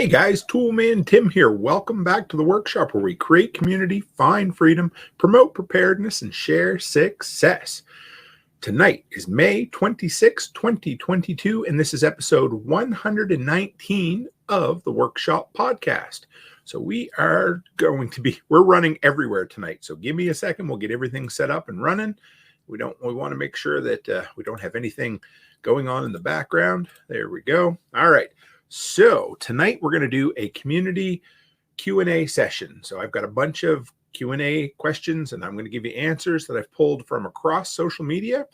Hey guys, Toolman Tim here. Welcome back to the workshop where we create community, find freedom, promote preparedness, and share success. Tonight is May 26, 2022, and this is episode 119 of the Workshop Podcast. So we're running everywhere tonight. So give me a second. We'll get everything set up and running. We want to make sure that we don't have anything going on in the background. There we go. All right. So tonight we're going to do a community Q&A session. So I've got a bunch of Q&A questions and I'm going to give you answers that I've pulled from across social media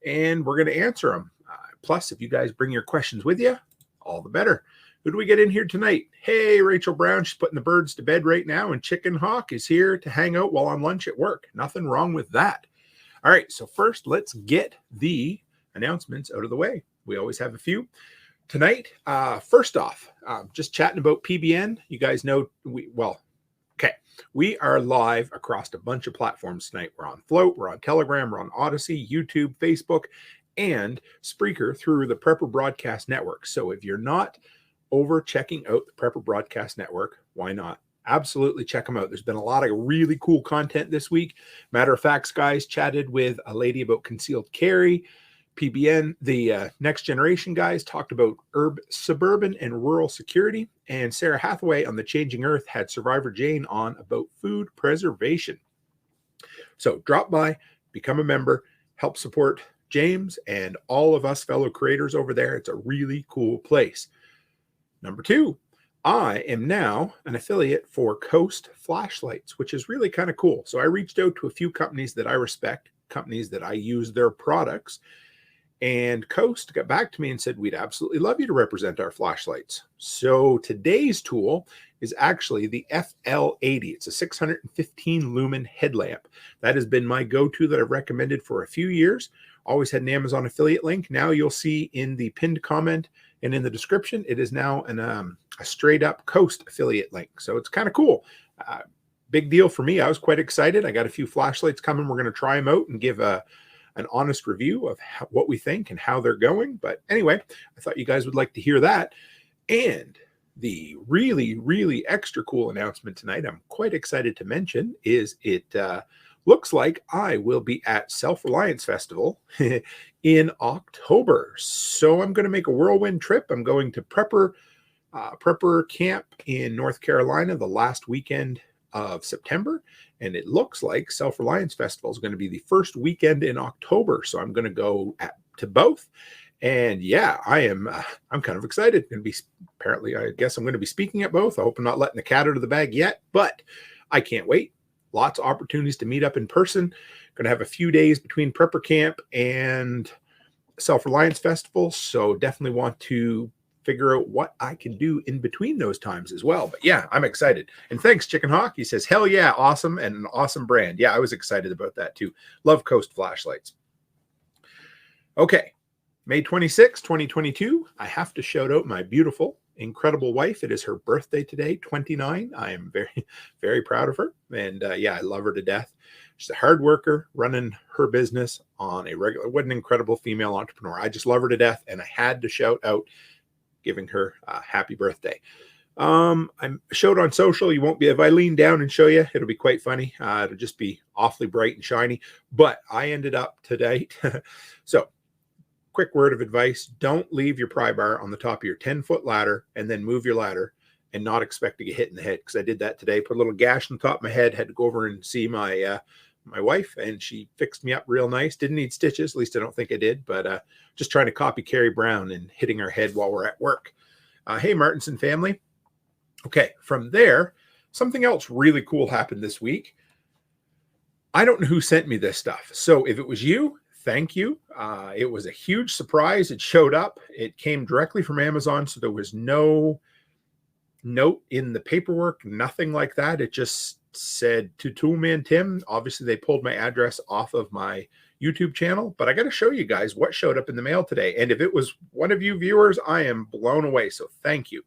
and we're going to answer them. Plus, if you guys bring your questions with you, all the better. Who do we get in here tonight? Hey, Rachel Brown, she's putting the birds to bed right now, and Chicken Hawk is here to hang out while on lunch at work. Nothing wrong with that. All right, so first let's get the announcements out of the way. We always have a few. Tonight, first off, just chatting about PBN. You guys know we are live across a bunch of platforms tonight. We're on Float, we're on Telegram, we're on Odyssey, YouTube, Facebook, and Spreaker through the Prepper Broadcast Network. So if you're not over checking out the Prepper Broadcast Network, why not? Absolutely check them out. There's been a lot of really cool content this week. Matter of fact, guys, chatted with a lady about concealed carry. PBN, the Next Generation guys talked about suburban and rural security, and Sarah Hathaway on The Changing Earth had Survivor Jane on about food preservation. So drop by, become a member, help support James and all of us fellow creators over there. It's a really cool place. Number two, I am now an affiliate for Coast Flashlights, which is really kind of cool. So I reached out to a few companies that I respect, companies that I use their products, and Coast got back to me and said, we'd absolutely love you to represent our flashlights. So today's tool is actually the FL80. It's a 615 lumen headlamp. That has been my go-to that I've recommended for a few years. Always had an Amazon affiliate link. Now you'll see in the pinned comment and in the description, it is now a straight up Coast affiliate link. So it's kind of cool. Big deal for me. I was quite excited. I got a few flashlights coming. We're going to try them out and give an honest review of what we think and how they're going. But anyway, I thought you guys would like to hear that. And the really, really extra cool announcement tonight, I'm quite excited to mention, is it looks like I will be at Self-Reliance Festival in October. So I'm going to make a whirlwind trip. I'm going to Prepper Camp in North Carolina the last weekend of September, and it looks like Self-Reliance Festival is going to be the first weekend in October. So I'm going to go to both, and yeah, I'm kind of excited. I guess I'm going to be speaking at both. I hope I'm not letting the cat out of the bag yet, but I can't wait. Lots of opportunities to meet up in person. Going to have a few days between Prepper Camp and Self-Reliance Festival, so definitely want to figure out what I can do in between those times as well. But yeah, I'm excited. And thanks, Chicken Hawk. He says, hell yeah, awesome, and an awesome brand. Yeah, I was excited about that too. Love Coast flashlights. Okay, May 26, 2022. I have to shout out my beautiful, incredible wife. It is her birthday today, 29. I am very, very proud of her. And yeah, I love her to death. She's a hard worker running her business on a regular. What an incredible female entrepreneur. I just love her to death. And I had to shout out giving her a happy birthday. I'm showed on social. You won't be, if I lean down and show you, it'll be quite funny. It'll just be awfully bright and shiny, but I ended up today. So quick word of advice. Don't leave your pry bar on the top of your 10-foot ladder and then move your ladder and not expect to get hit in the head. Cause I did that today, put a little gash on the top of my head, had to go over and see my wife, and she fixed me up real nice. Didn't need stitches, at least I don't think I did, but just trying to copy Carrie Brown and hitting our head while we're at work. Hey, Martinson family. Okay, from there, something else really cool happened this week. I don't know who sent me this stuff. So if it was you, thank you. It was a huge surprise. It showed up. It came directly from Amazon, so there was no note in the paperwork, nothing like that. It just said to Toolman Tim. Obviously, they pulled my address off of my YouTube channel, but I got to show you guys what showed up in the mail today. And if it was one of you viewers, I am blown away. So thank you.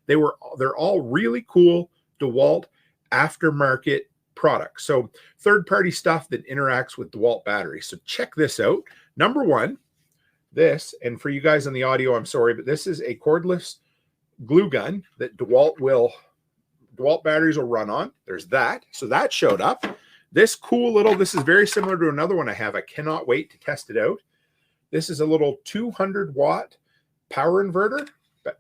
They're all really cool DeWalt aftermarket products. So third-party stuff that interacts with DeWalt batteries. So check this out. Number one, this, and for you guys on the audio, I'm sorry, but this is a cordless glue gun that DeWalt batteries will run on. There's that. So that showed up. This cool little, this is very similar to another one I have. I cannot wait to test it out. This is a little 200 watt power inverter.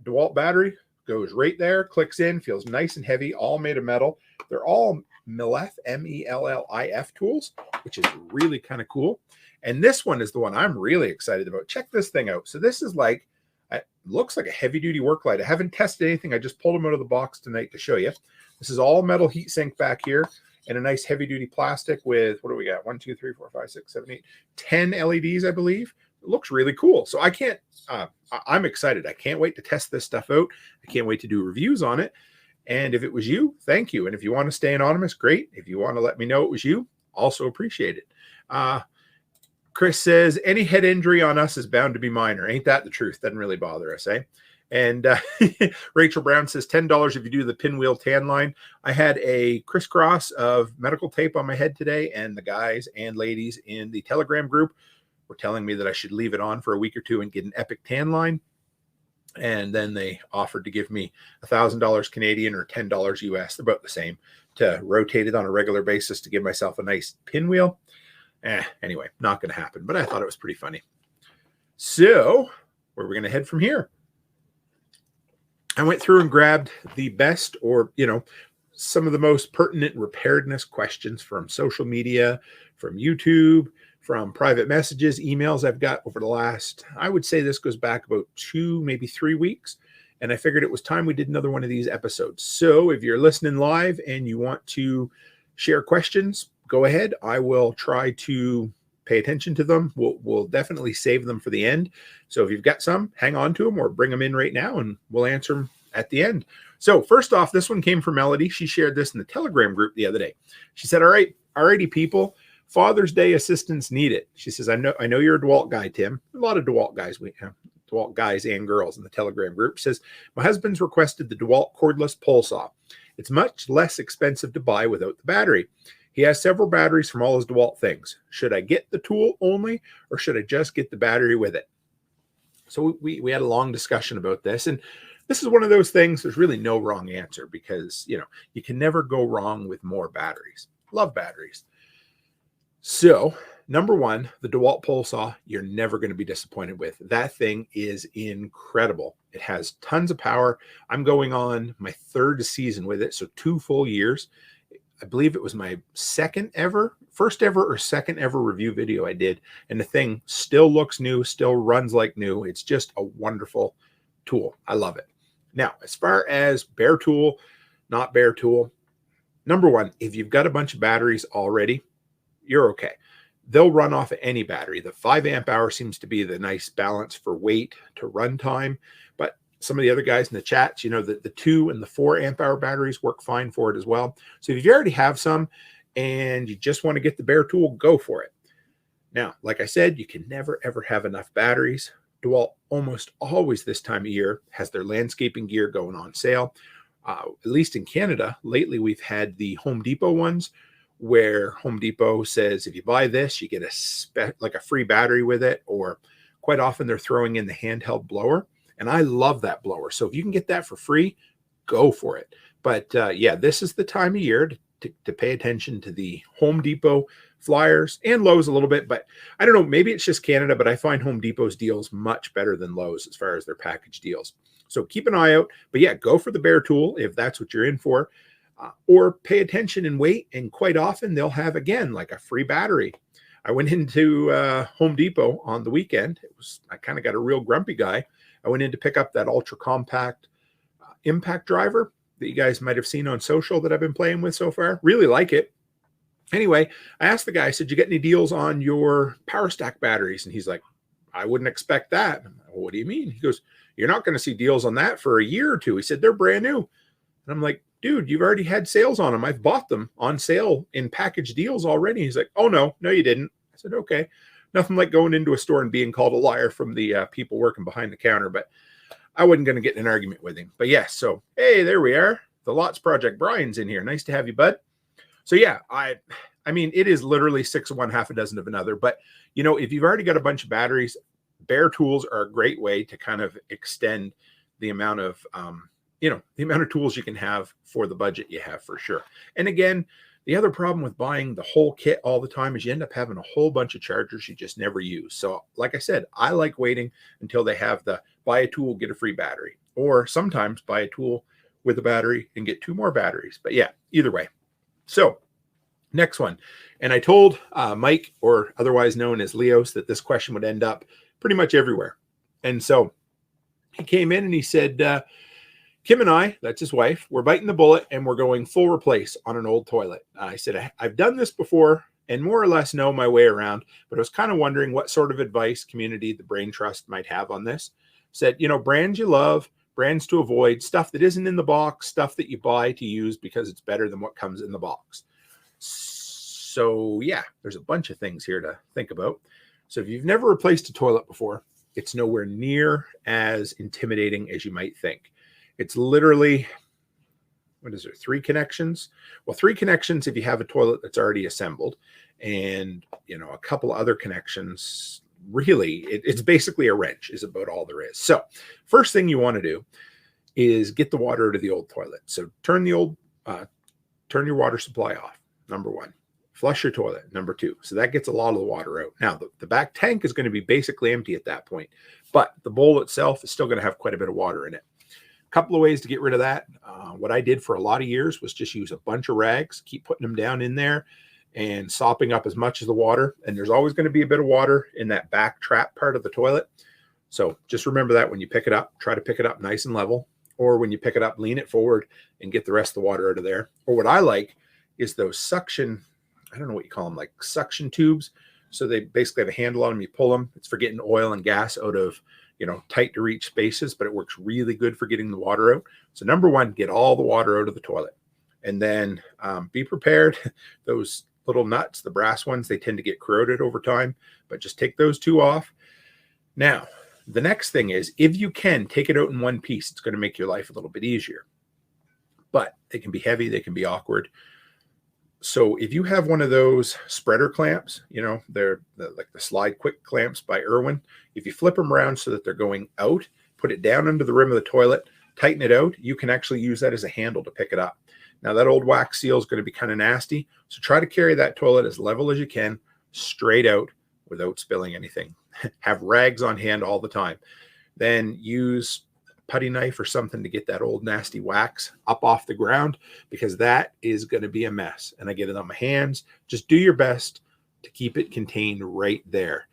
DeWalt battery goes right there, clicks in, feels nice and heavy, all made of metal. They're all MELLIF, MELLIF tools, which is really kind of cool. And this one is the one I'm really excited about. Check this thing out. So this is like, it looks like a heavy duty work light. I haven't tested anything. I just pulled them out of the box tonight to show you. This is all metal heat sink back here and a nice heavy duty plastic with, what do we got? 1, 2, 3, 4, 5, 6, 7, 8, 10 LEDs, I believe. It looks really cool. So I'm excited. I can't wait to test this stuff out. I can't wait to do reviews on it. And if it was you, thank you. And if you want to stay anonymous, great. If you want to let me know it was you, also appreciate it. Chris says, any head injury on us is bound to be minor. Ain't that the truth? Doesn't really bother us, eh? And Rachel Brown says, $10 if you do the pinwheel tan line. I had a crisscross of medical tape on my head today, and the guys and ladies in the Telegram group were telling me that I should leave it on for a week or two and get an epic tan line. And then they offered to give me $1,000 Canadian or $10 US. They're about the same, to rotate it on a regular basis to give myself a nice pinwheel. Anyway, not going to happen, but I thought it was pretty funny. So where are we going to head from here? I went through and grabbed the best, or, some of the most pertinent repairedness questions from social media, from YouTube, from private messages, emails I've got over the last, I would say this goes back about 2, maybe 3 weeks. And I figured it was time we did another one of these episodes. So if you're listening live and you want to share questions, go ahead. I will try to pay attention to them. We'll definitely save them for the end. So if you've got some, hang on to them or bring them in right now and we'll answer them at the end. So first off, this one came from Melody. She shared this in the Telegram group the other day. She said, alrighty, people, Father's Day assistance needed. She says, I know you're a DeWalt guy, Tim. A lot of DeWalt guys, DeWalt guys and girls in the Telegram group. She says, my husband's requested the DeWalt cordless pole saw. It's much less expensive to buy without the battery. He has several batteries from all his DeWalt things. Should I get the tool only, or should I just get the battery with it? So we had a long discussion about this, and this is one of those things, there's really no wrong answer, because you can never go wrong with more batteries. Love batteries. So number one, the DeWalt pole saw, you're never going to be disappointed with. That thing is incredible. It has tons of power. I'm going on my 3rd season with it, so 2 full years. I believe it was my first ever or second ever review video I did. And the thing still looks new, still runs like new. It's just a wonderful tool. I love it. Now, as far as bare tool, not bare tool, number one, if you've got a bunch of batteries already, you're okay. They'll run off of any battery. The 5 amp hour seems to be the nice balance for weight to runtime. But some of the other guys in the chats, the 2 and the 4 amp hour batteries work fine for it as well. So if you already have some and you just want to get the bare tool, go for it. Now, like I said, you can never, ever have enough batteries. DeWalt almost always this time of year has their landscaping gear going on sale. At least in Canada, lately we've had the Home Depot ones, where Home Depot says, if you buy this, you get a free battery with it, or quite often they're throwing in the handheld blower. And I love that blower. So if you can get that for free, go for it. But yeah, this is the time of year to pay attention to the Home Depot flyers, and Lowe's a little bit, but I don't know, maybe it's just Canada, but I find Home Depot's deals much better than Lowe's as far as their package deals. So keep an eye out, but yeah, go for the bare tool if that's what you're in for. Or pay attention and wait, and quite often they'll have, again, like a free battery. I went into Home Depot on the weekend. I kind of got a real grumpy guy. I went in to pick up that ultra compact impact driver that you guys might have seen on social that I've been playing with so far. Really like it. Anyway, I asked the guy, I said, you get any deals on your power stack batteries? And he's like, I wouldn't expect that. I'm like, well, what do you mean? He goes, you're not going to see deals on that for a year or two. He said, they're brand new. And I'm like, dude, you've already had sales on them. I've bought them on sale in package deals already. He's like, oh, no, you didn't. I said, okay. Nothing like going into a store and being called a liar from the people working behind the counter. But I wasn't going to get in an argument with him. But yeah, so, hey, there we are. The Lots Project. Brian's in here. Nice to have you, bud. So yeah, I mean, it is literally 6 of one, half a dozen of another. But, if you've already got a bunch of batteries, bare tools are a great way to kind of extend the amount of, the amount of tools you can have for the budget you have, for sure. And again, the other problem with buying the whole kit all the time is you end up having a whole bunch of chargers you just never use. So like I said, I like waiting until they have the buy a tool, get a free battery, or sometimes buy a tool with a battery and get 2 more batteries. But yeah, either way. So next one. And I told Mike, or otherwise known as Leos, that this question would end up pretty much everywhere. And so he came in and he said, Kim and I, that's his wife, we're biting the bullet and we're going full replace on an old toilet. I said, I've done this before and more or less know my way around, but I was kind of wondering what sort of advice community the Brain Trust might have on this. Said, brands you love, brands to avoid, stuff that isn't in the box, stuff that you buy to use because it's better than what comes in the box. So yeah, there's a bunch of things here to think about. So if you've never replaced a toilet before, it's nowhere near as intimidating as you might think. It's literally, 3 connections? Well, 3 connections if you have a toilet that's already assembled, and a couple other connections. Really, it's basically a wrench is about all there is. So first thing you want to do is get the water out of the old toilet. So turn your water supply off, number 1. Flush your toilet, number 2. So that gets a lot of the water out. Now, the back tank is going to be basically empty at that point, but the bowl itself is still going to have quite a bit of water in it. Couple of ways to get rid of that. What I did for a lot of years was just use a bunch of rags, keep putting them down in there and sopping up as much as the water. And there's always going to be a bit of water in that back trap part of the toilet. So just remember that when you pick it up, try to pick it up nice and level, or when you pick it up, lean it forward and get the rest of the water out of there. Or what I like is those suction, I don't know what you call them, like suction tubes. So they basically have a handle on them. You pull them. It's for getting oil and gas out of tight to reach spaces, but it works really good for getting the water out. So number 1, get all the water out of the toilet. And then be prepared. Those little nuts, the brass ones, they tend to get corroded over time, but just take those 2 off. Now, the next thing is, if you can, take it out in one piece. It's going to make your life a little bit easier. But they can be heavy. They can be awkward. So if you have one of those spreader clamps, they're like the slide quick clamps by Irwin. If you flip them around so that they're going out, put it down under the rim of the toilet, tighten it out, you can actually use that as a handle to pick it up. Now that old wax seal is going to be kind of nasty. So try to carry that toilet as level as you can, straight out without spilling anything. Have rags on hand all the time. Then use putty knife or something to get that old nasty wax up off the ground, because that is going to be a mess. And I get it on my hands. Just do your best to keep it contained right there.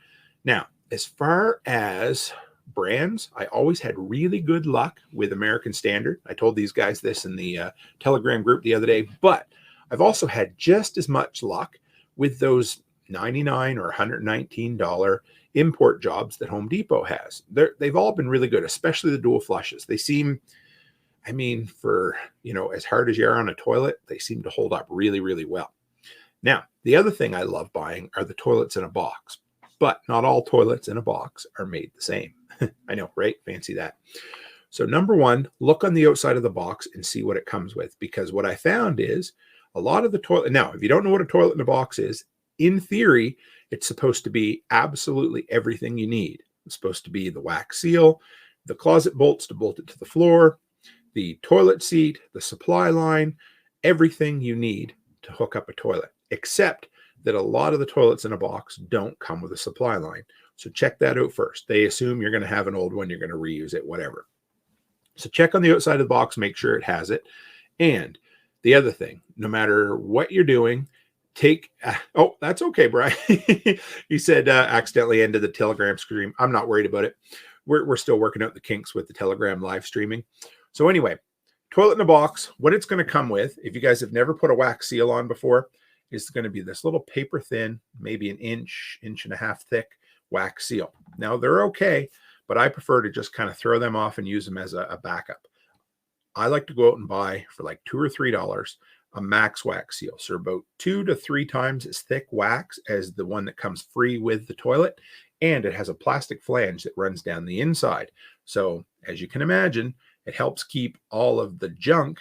Now, as far as brands, I always had really good luck with American Standard. I told these guys this in the Telegram group the other day, but I've also had just as much luck with those $99 or $119 import jobs that Home Depot has. They've all been really good, especially the dual flushes. They seem, for, as hard as you are on a toilet, they seem to hold up really, really well. Now, the other thing I love buying are the toilets in a box, but not all toilets in a box are made the same. I know, right? Fancy that. So number 1, look on the outside of the box and see what it comes with, because what I found is a lot of the toilet. Now, if you don't know what a toilet in a box is, in theory, it's supposed to be absolutely everything you need. It's supposed to be the wax seal, the closet bolts to bolt it to the floor, the toilet seat, the supply line, everything you need to hook up a toilet, except that a lot of the toilets in a box don't come with a supply line. So check that out first. They assume you're going to have an old one, you're going to reuse it, whatever. So check on the outside of the box, make sure it has it. And the other thing, no matter what you're doing, oh, that's okay, Brian. He said accidentally ended the Telegram stream. I'm not worried about it. We're still working out the kinks with the Telegram live streaming. So anyway, toilet in a box, what it's going to come with, if you guys have never put a wax seal on before, is going to be this little paper thin, maybe an inch and a half thick wax seal. Now they're okay, but I prefer to just kind of throw them off and use them as a backup. I like to go out and buy for like $2 or $3 a max wax seal. So about 2 to 3 times as thick wax as the one that comes free with the toilet. And it has a plastic flange that runs down the inside. So as you can imagine, it helps keep all of the junk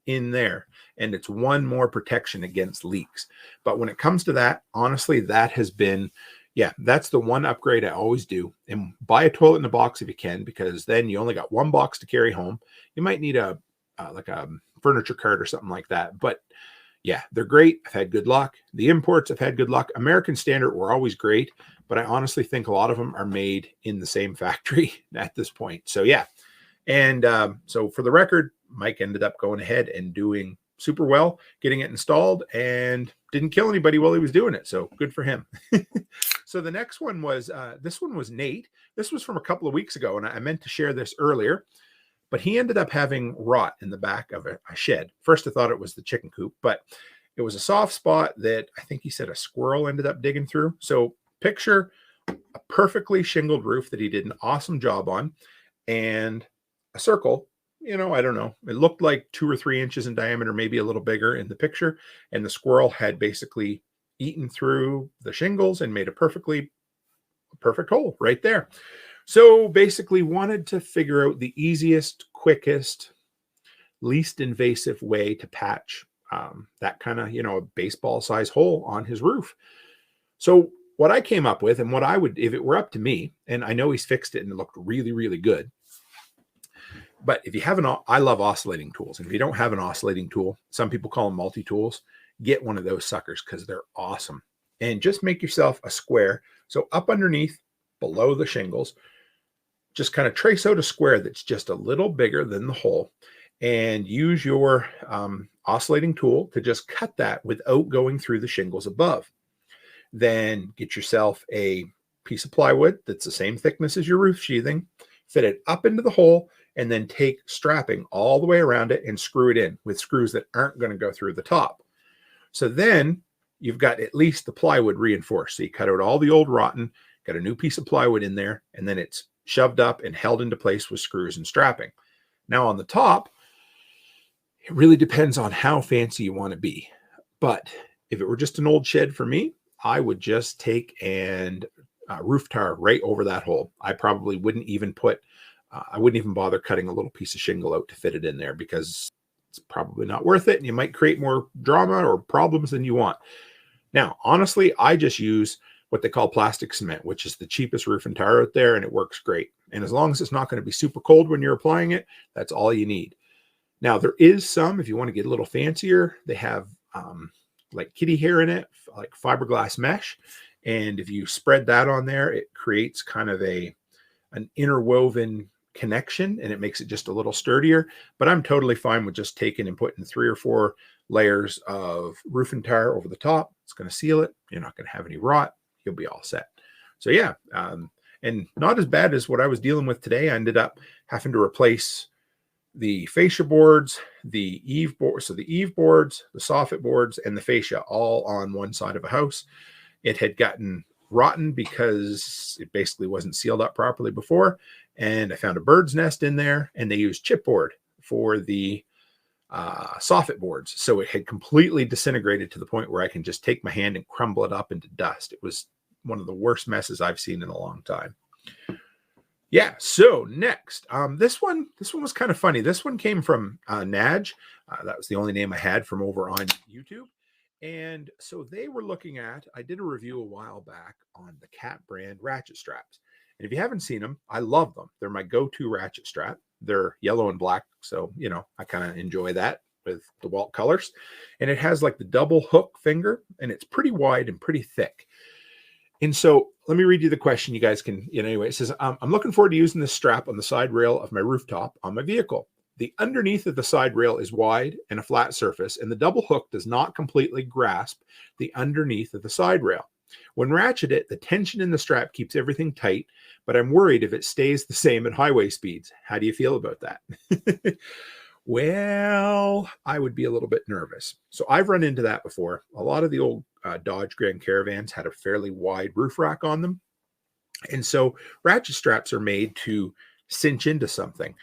in there. And it's one more protection against leaks. But when it comes to that, honestly, that has been, Yeah, that's the one upgrade I always do. And buy a toilet in a box if you can, because then you only got one box to carry home. You might need a like a furniture cart or something like that. But yeah, they're great. I've had good luck. The imports, I've had good luck. American Standard were always great, but I honestly think a lot of them are made in the same factory at this point. So yeah. And so for the record, Mike ended up going ahead and doing super well, getting it installed, and didn't kill anybody while he was doing it. So good for him. So the next one was, this one was Nate. This was from a couple of weeks ago, and I meant to share this earlier, but he ended up having rot in the back of a shed. First, I thought it was the chicken coop, but it was a soft spot that I think he said a squirrel ended up digging through. So picture a perfectly shingled roof that he did an awesome job on, and a circle, I don't know. It looked like 2 or 3 inches in diameter, maybe a little bigger in the picture. And the squirrel had basically eaten through the shingles and made a perfect hole right there. So basically wanted to figure out the easiest, quickest, least invasive way to patch that kind of, a baseball size hole on his roof. So what I came up with, and what I would, if it were up to me, and I know he's fixed it and it looked really, really good. But if you have I love oscillating tools. And if you don't have an oscillating tool, some people call them multi-tools, get one of those suckers because they're awesome. And just make yourself a square. So up underneath, below the shingles, just kind of trace out a square that's just a little bigger than the hole, and use your oscillating tool to just cut that without going through the shingles above. Then get yourself a piece of plywood that's the same thickness as your roof sheathing, fit it up into the hole, and then take strapping all the way around it and screw it in with screws that aren't going to go through the top. So then you've got at least the plywood reinforced. So you cut out all the old rotten, got a new piece of plywood in there, and then it's shoved up and held into place with screws and strapping. Now on the top, it really depends on how fancy you want to be. But if it were just an old shed for me, I would just take and roof tar right over that hole. I probably wouldn't even I wouldn't even bother cutting a little piece of shingle out to fit it in there, because it's probably not worth it. And you might create more drama or problems than you want. Now, honestly, I just use what they call plastic cement, which is the cheapest roof and tar out there, and it works great. And as long as it's not going to be super cold when you're applying it, that's all you need. Now, there is some, if you want to get a little fancier, they have like kitty hair in it, like fiberglass mesh. And if you spread that on there, it creates kind of an interwoven connection, and it makes it just a little sturdier. But I'm totally fine with just taking and putting 3 or 4 layers of roof and tar over the top. It's going to seal it. You're not going to have any rot. You'll be all set. So yeah, and not as bad as what I was dealing with today. I ended up having to replace the fascia boards, the eave boards, so the eave boards, the soffit boards, and the fascia all on one side of a house. It had gotten rotten because it basically wasn't sealed up properly before. And I found a bird's nest in there, and they used chipboard for the soffit boards. So it had completely disintegrated to the point where I can just take my hand and crumble it up into dust. It was one of the worst messes I've seen in a long time. Yeah. So next, this one was kind of funny. This one came from Naj. That was the only name I had from over on YouTube. And so they were looking at, I did a review a while back on the Cat brand ratchet straps. And if you haven't seen them, I love them. They're my go-to ratchet strap. They're yellow and black. So, I kind of enjoy that with the Walt colors. And it has like the double hook finger, and it's pretty wide and pretty thick. And so let me read you the question. You guys can, anyway, it says, I'm looking forward to using this strap on the side rail of my rooftop on my vehicle. The underneath of the side rail is wide and a flat surface, and the double hook does not completely grasp the underneath of the side rail. When ratcheted, the tension in the strap keeps everything tight, but I'm worried if it stays the same at highway speeds. How do you feel about that? Well, I would be a little bit nervous. So I've run into that before. A lot of the old Dodge Grand Caravans had a fairly wide roof rack on them. And so ratchet straps are made to cinch into something.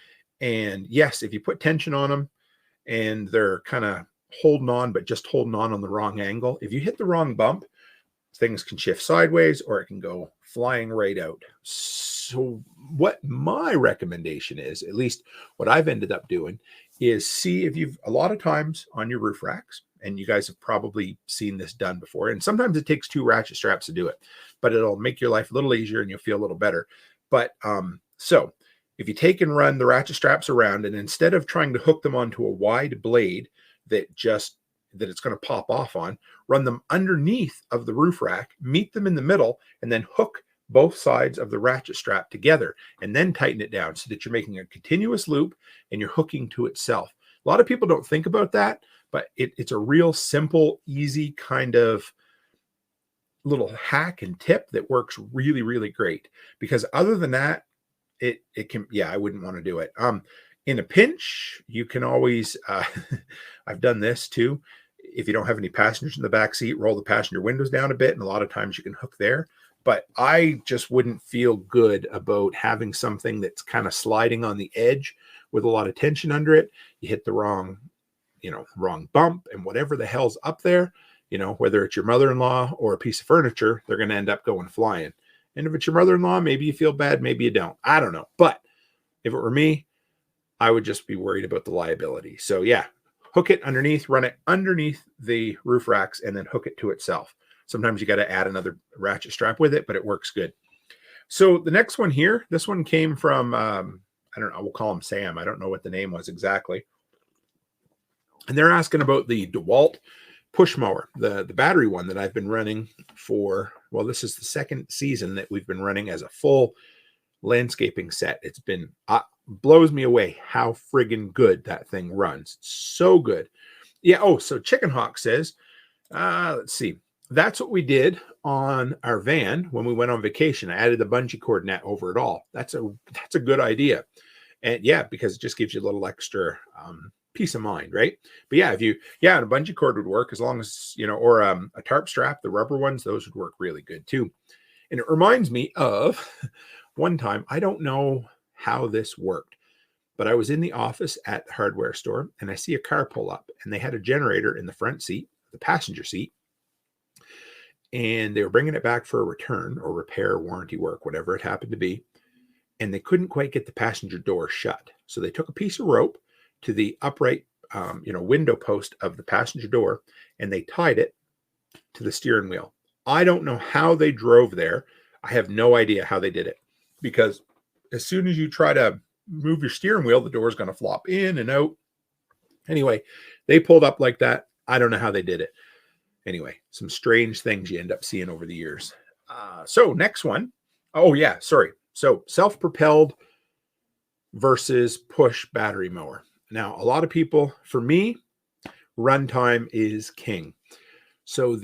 And yes, if you put tension on them and they're kind of holding on, but just holding on the wrong angle, if you hit the wrong bump, things can shift sideways or it can go flying right out. So what my recommendation is, at least what I've ended up doing, is see if a lot of times on your roof racks, and you guys have probably seen this done before. And sometimes it takes 2 ratchet straps to do it, but it'll make your life a little easier and you'll feel a little better. But so if you take and run the ratchet straps around, and instead of trying to hook them onto a wide blade that it's going to pop off on, run them underneath of the roof rack, meet them in the middle, and then hook both sides of the ratchet strap together, and then tighten it down so that you're making a continuous loop and you're hooking to itself. A lot of people don't think about that, but it's a real simple, easy kind of little hack and tip that works really, really great. Because other than that, it can, I wouldn't want to do it. In a pinch, you can always, I've done this too. If you don't have any passengers in the back seat, roll the passenger windows down a bit, and a lot of times you can hook there. But I just wouldn't feel good about having something that's kind of sliding on the edge with a lot of tension under it. You hit the wrong bump, and whatever the hell's up there, whether it's your mother-in-law or a piece of furniture, they're going to end up going flying. And if it's your mother-in-law, maybe you feel bad, maybe you don't. I don't know. But if it were me, I would just be worried about the liability. So yeah, hook it underneath, run it underneath the roof racks, and then hook it to itself. Sometimes you got to add another ratchet strap with it, but it works good. So the next one here, this one came from, I don't know, we'll call him Sam. I don't know what the name was exactly. And they're asking about the DeWalt push mower, the battery one that I've been running for, well, this is the 2nd season that we've been running as a full landscaping set. It's been, blows me away how friggin' good that thing runs. So good. Yeah. Oh, so Chicken Hawk says, let's see. That's what we did on our van when we went on vacation. I added the bungee cord net over it all. That's a good idea. And yeah, because it just gives you a little extra peace of mind, right? But yeah, and a bungee cord would work as long as, or a tarp strap, the rubber ones, those would work really good too. And it reminds me of one time, I don't know how this worked, but I was in the office at the hardware store and I see a car pull up and they had a generator in the front seat, the passenger seat, and they were bringing it back for a return or repair, warranty work, whatever it happened to be. And they couldn't quite get the passenger door shut. So they took a piece of rope to the upright, window post of the passenger door, and they tied it to the steering wheel. I don't know how they drove there. I have no idea how they did it, because as soon as you try to move your steering wheel, the door is going to flop in and out. Anyway, they pulled up like that. I don't know how they did it. Anyway, some strange things you end up seeing over the years. So next one. Oh yeah, sorry. So self-propelled versus push battery mower. Now, a lot of people, for me, runtime is king. So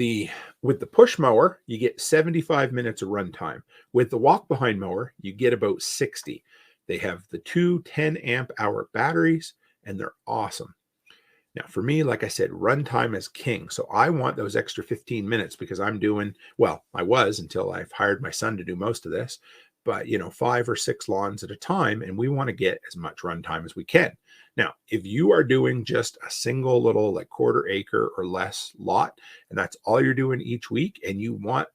with the push mower, you get 75 minutes of runtime. With the walk behind mower, you get about 60. They have the 2 10-amp-hour batteries, and they're awesome. Now, for me, like I said, runtime is king. So I want those extra 15 minutes because I was until I've hired my son to do most of this, but 5 or 6 lawns at a time, and we want to get as much runtime as we can. Now, if you are doing just a single little like 1/4 acre or less lot, and that's all you're doing each week, and you want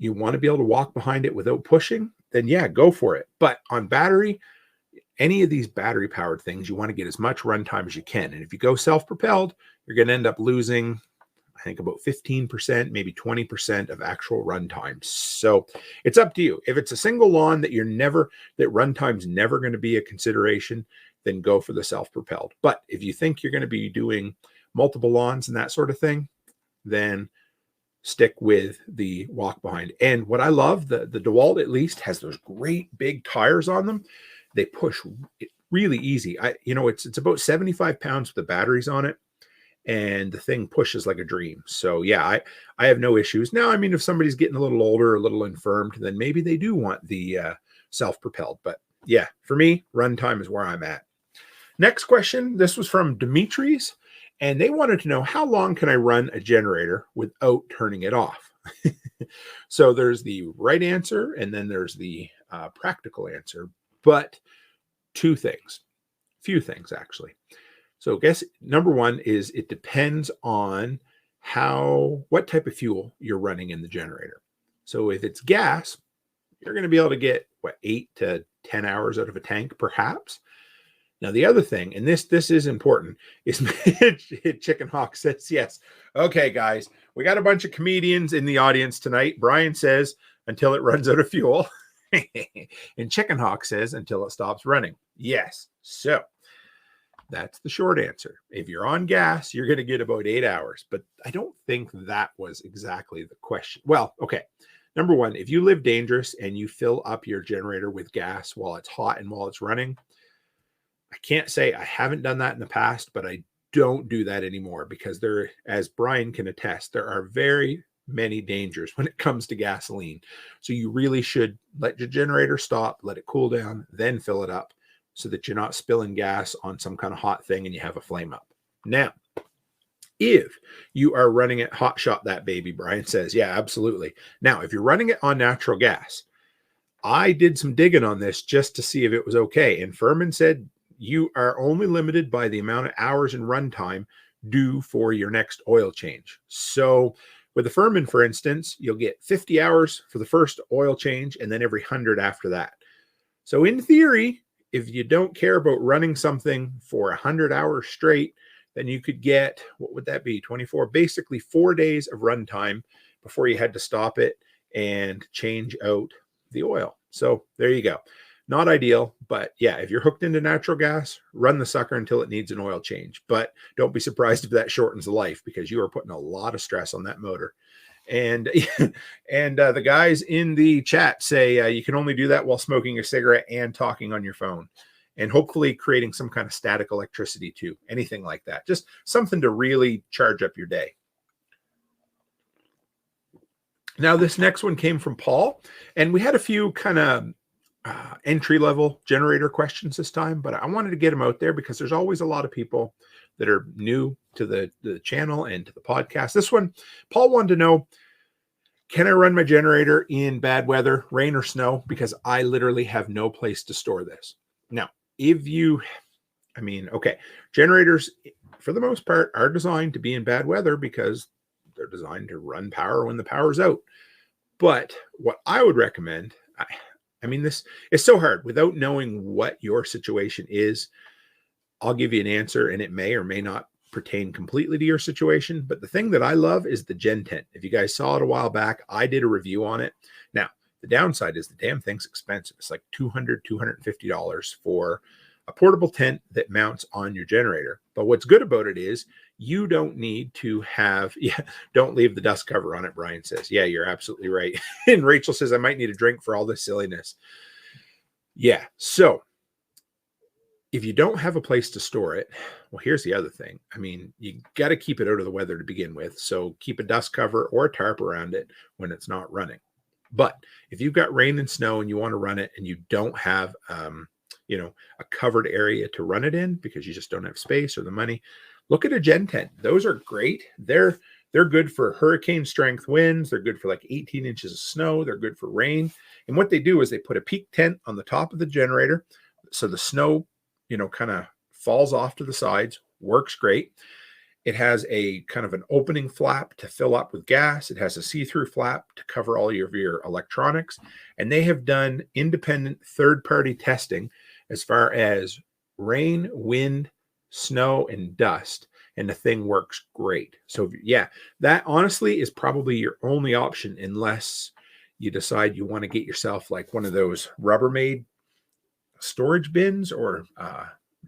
to be able to walk behind it without pushing, then yeah, go for it. But on battery, any of these battery powered things, you want to get as much runtime as you can. And if you go self-propelled, you're going to end up losing, I think, about 15%, maybe 20% of actual runtime. So it's up to you. If it's a single lawn that runtime's never going to be a consideration, then go for the self-propelled. But if you think you're going to be doing multiple lawns and that sort of thing, then stick with the walk behind. And what I love, the DeWalt at least has those great big tires on them. They push really easy. It's about 75 pounds with the batteries on it, and the thing pushes like a dream. So yeah, I have no issues. Now, I mean, if somebody's getting a little older, a little infirmed, then maybe they do want the self-propelled. But yeah, for me, runtime is where I'm at. Next question. This was from Dimitri's, and they wanted to know, how long can I run a generator without turning it off? So there's the right answer, and then there's the practical answer. But few things actually. So guess number one is it depends on what type of fuel you're running in the generator. So if it's gas, you're going to be able to get 8 to 10 hours out of a tank, perhaps. Now, the other thing, and this is important, is Chicken Hawk says yes. Okay, guys, we got a bunch of comedians in the audience tonight. Brian says until it runs out of fuel. And Chicken Hawk says until it stops running. Yes. So that's the short answer. If you're on gas, you're going to get about 8 hours. But I don't think that was exactly the question. Well, okay. Number one, if you live dangerous and you fill up your generator with gas while it's hot and while it's running, I can't say I haven't done that in the past, but I don't do that anymore because there, as Brian can attest, there are very many dangers when it comes to gasoline. So you really should let your generator stop, let it cool down, then fill it up so that you're not spilling gas on some kind of hot thing and you have a flame up. Now, if you are running it hot shot that baby, Brian says, yeah, absolutely. Now, if you're running it on natural gas, I did some digging on this just to see if it was okay. And Furman said, you are only limited by the amount of hours in runtime due for your next oil change. So with the Furman, for instance, you'll get 50 hours for the first oil change and then every 100 after that. So in theory, if you don't care about running something for 100 hours straight, then you could get, what would that be? 24, basically 4 days of runtime before you had to stop it and change out the oil. So there you go. Not ideal, but yeah, if you're hooked into natural gas, run the sucker until it needs an oil change. But don't be surprised if that shortens the life because you are putting a lot of stress on that motor. And the guys in the chat say you can only do that while smoking a cigarette and talking on your phone, and hopefully creating some kind of static electricity too. Anything like that, just something to really charge up your day. Now, this next one came from Paul, and we had a few kind of entry-level generator questions this time, but I wanted to get them out there because there's always a lot of people that are new to the channel and to the podcast. This one, Paul wanted to know, can I run my generator in bad weather, rain or snow? Because I literally have no place to store this. Now, okay, generators, for the most part, are designed to be in bad weather because they're designed to run power when the power's out. But what I would recommend, this is so hard without knowing what your situation is. I'll give you an answer and it may or may not pertain completely to your situation. But the thing that I love is the Gen Tent. If you guys saw it a while back, I did a review on it. Now, the downside is the damn thing's expensive. It's like $200, $250 for a portable tent that mounts on your generator. But what's good about it is you don't need to have, don't leave the dust cover on it, Brian says. Yeah, you're absolutely right. And Rachel says, I might need a drink for all this silliness. Yeah, so if you don't have a place to store it, well, here's the other thing. You got to keep it out of the weather to begin with. So keep a dust cover or a tarp around it when it's not running. But if you've got rain and snow and you want to run it and you don't have, a covered area to run it in because you just don't have space or the money, look at a Gen Tent. Those are great. They're good for hurricane strength winds. They're good for like 18 inches of snow. They're good for rain. And what they do is they put a peak tent on the top of the generator. So the snow, kind of falls off to the sides, works great. It has a kind of an opening flap to fill up with gas. It has a see-through flap to cover all of your electronics. And they have done independent third-party testing as far as rain, wind, snow, and dust. And the thing works great. So yeah, that honestly is probably your only option unless you decide you want to get yourself like one of those Rubbermaid storage bins or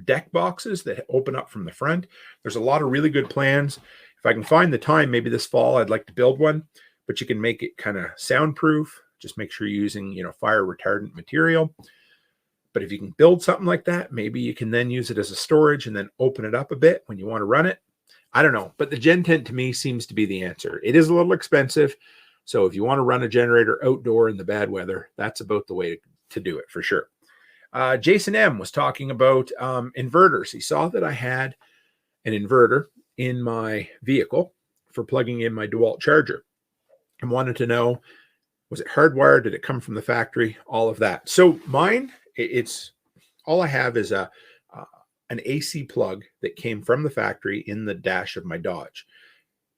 deck boxes that open up from the front. There's a lot of really good plans. If I can find the time, maybe this fall, I'd like to build one, but you can make it kind of soundproof. Just make sure you're using, fire retardant material. But if you can build something like that, maybe you can then use it as a storage and then open it up a bit when you want to run it. I don't know, but the Gen Tent to me seems to be the answer. It is a little expensive. So if you want to run a generator outdoor in the bad weather, that's about the way to do it for sure. Jason M was talking about inverters. He saw that I had an inverter in my vehicle for plugging in my DeWalt charger and wanted to know, was it hardwired? Did it come from the factory? All of that. So mine, it's all I have is an AC plug that came from the factory in the dash of my Dodge.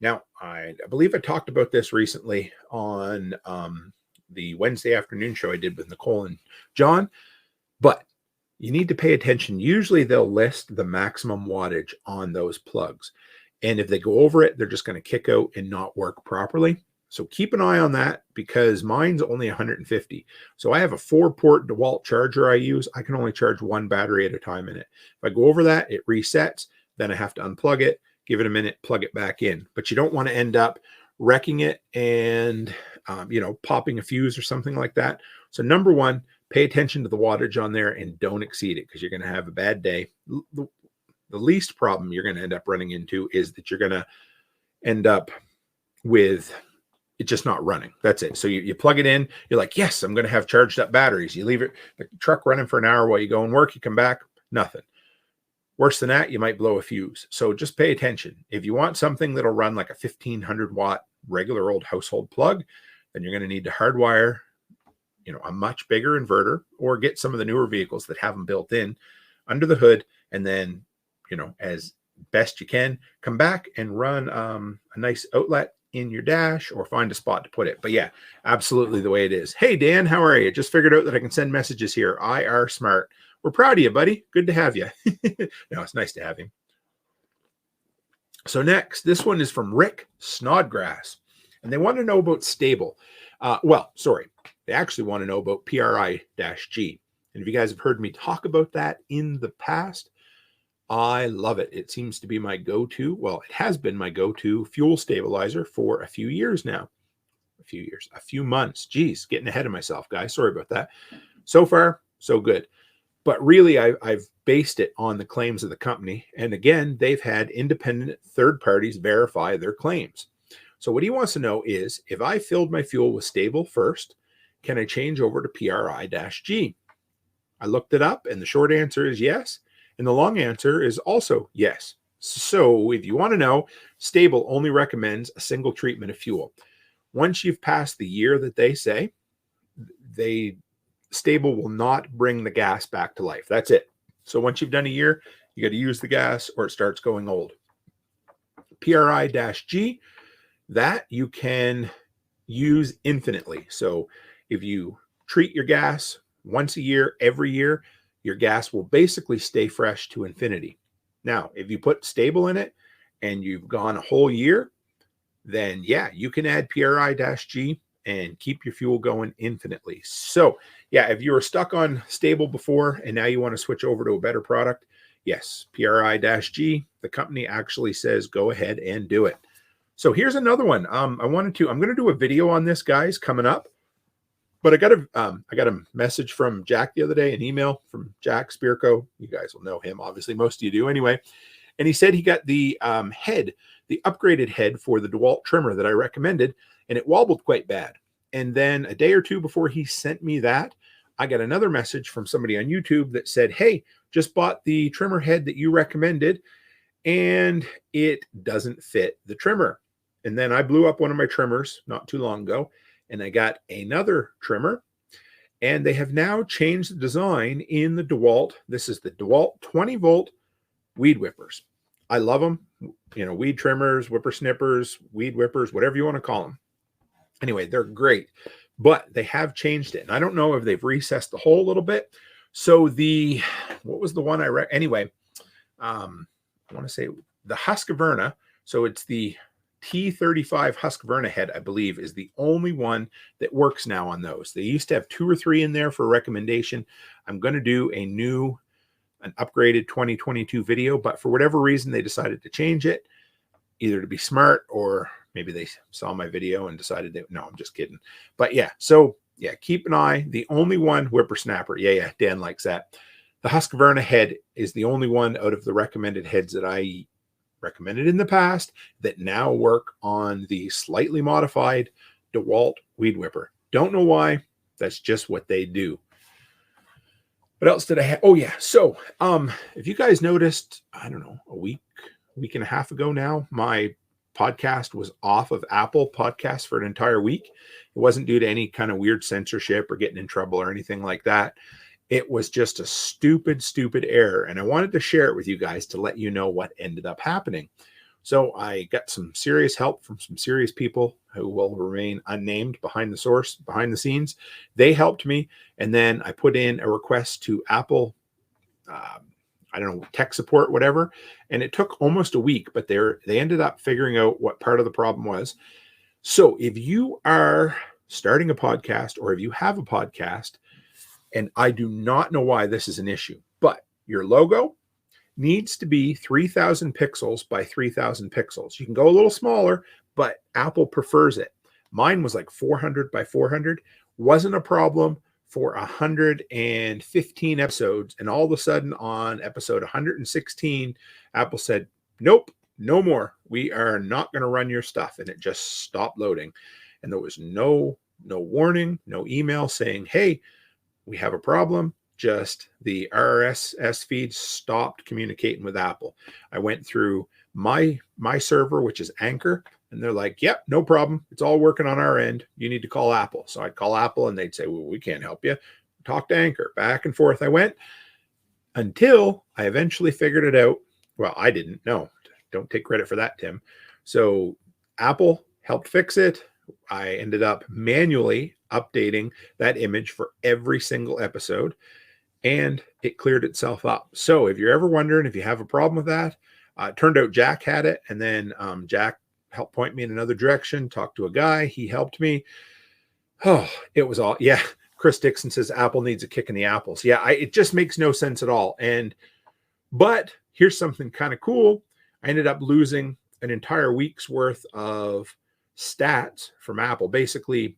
Now, I believe I talked about this recently on the Wednesday afternoon show I did with Nicole and John. But you need to pay attention. Usually they'll list the maximum wattage on those plugs. And if they go over it, they're just going to kick out and not work properly. So keep an eye on that because mine's only 150. So I have a 4-port DeWalt charger I use. I can only charge one battery at a time in it. If I go over that, it resets. Then I have to unplug it, give it a minute, plug it back in. But you don't want to end up wrecking it and, popping a fuse or something like that. So number one, pay attention to the wattage on there and don't exceed it because you're going to have a bad day. The least problem you're going to end up running into is that you're going to end up with it just not running. That's it. So you plug it in. You're like, yes, I'm going to have charged up batteries. You leave the truck running for an hour while you go and work. You come back, nothing. Worse than that, you might blow a fuse. So just pay attention. If you want something that'll run like a 1500 watt regular old household plug, then you're going to need to hardwire a much bigger inverter or get some of the newer vehicles that have them built in under the hood. And then, as best you can, come back and run a nice outlet in your dash or find a spot to put it. But yeah, absolutely the way it is. Hey, Dan, how are you? Just figured out that I can send messages here. IR Smart. We're proud of you, buddy. Good to have you. No, it's nice to have him. So next, this one is from Rick Snodgrass. And they want to know about stable. They actually want to know about PRI-G. And if you guys have heard me talk about that in the past, I love it. It seems to be my go-to. Well, it has been my go-to fuel stabilizer for a few years now. A few months. Geez, getting ahead of myself, guys. Sorry about that. So far, so good. But really, I've based it on the claims of the company. And again, they've had independent third parties verify their claims. So what he wants to know is, if I filled my fuel with stable first, can I change over to PRI-G? I looked it up, and the short answer is yes. And the long answer is also yes. So if you want to know, stable only recommends a single treatment of fuel. Once you've passed the year that they say, stable will not bring the gas back to life. That's it. So once you've done a year, you got to use the gas or it starts going old. PRI-G, that you can use infinitely. So if you treat your gas once a year, every year, your gas will basically stay fresh to infinity. Now, if you put stable in it and you've gone a whole year, then yeah, you can add PRI-G and keep your fuel going infinitely. So yeah, if you were stuck on stable before and now you want to switch over to a better product, yes, PRI-G, the company actually says go ahead and do it. So here's another one. I'm going to do a video on this, guys, coming up. But I got a message from Jack the other day, an email from Jack Spirko. You guys will know him. Obviously, most of you do anyway. And he said he got the the upgraded head for the DeWalt trimmer that I recommended, and it wobbled quite bad. And then a day or two before he sent me that, I got another message from somebody on YouTube that said, hey, just bought the trimmer head that you recommended, and it doesn't fit the trimmer. And then I blew up one of my trimmers not too long ago, and I got another trimmer, and they have now changed the design in the DeWalt. This is the DeWalt 20-volt weed whippers. I love them. Weed trimmers, whippersnippers, weed whippers, whatever you want to call them. Anyway, they're great, but they have changed it. And I don't know if they've recessed the hole a little bit. So what was the one I read? Anyway, I want to say the Husqvarna. So it's the T35 Husqvarna head, I believe, is the only one that works now on those. They used to have 2 or 3 in there for recommendation. I'm going to do an upgraded 2022 video, but for whatever reason, they decided to change it, either to be smart or maybe they saw my video and decided no, I'm just kidding. But yeah, so yeah, keep an eye. The only one, whippersnapper. Yeah, Dan likes that. The Husqvarna head is the only one out of the recommended heads that I recommended in the past that now work on the slightly modified DeWalt weed whipper. Don't know why. That's just what they do. What else did I have? Oh yeah. So if you guys noticed, I don't know, a week and a half ago now, my podcast was off of Apple Podcasts for an entire week. It wasn't due to any kind of weird censorship or getting in trouble or anything like that. It was just a stupid error. And I wanted to share it with you guys to let you know what ended up happening. So I got some serious help from some serious people who will remain unnamed behind the scenes. They helped me. And then I put in a request to Apple I don't know, tech support, whatever. And it took almost a week, but they ended up figuring out what part of the problem was. So if you are starting a podcast, or if you have a podcast, and I do not know why this is an issue, but your logo needs to be 3,000 pixels by 3,000 pixels. You can go a little smaller, but Apple prefers it. Mine was like 400 by 400. Wasn't a problem for 115 episodes. And all of a sudden on episode 116, Apple said, nope, no more. We are not going to run your stuff. And it just stopped loading. And there was no warning, no email saying, hey, we have a problem. Just the RSS feed stopped communicating with Apple. I went through my server, which is Anchor, and they're like, yep, no problem. It's all working on our end. You need to call Apple. So I'd call Apple and they'd say, well, we can't help you. Talk to Anchor. Back and forth I went until I eventually figured it out. Well, I didn't. No, don't take credit for that, Tim. So Apple helped fix it. I ended up manually updating that image for every single episode, and it cleared itself up. So if you're ever wondering if you have a problem with that, it turned out Jack had it, and then Jack helped point me in another direction, talked to a guy. He helped me. Oh, it was all, yeah. Chris Dixon says Apple needs a kick in the apples. Yeah, it just makes no sense at all. But here's something kind of cool. I ended up losing an entire week's worth of stats from Apple. Basically,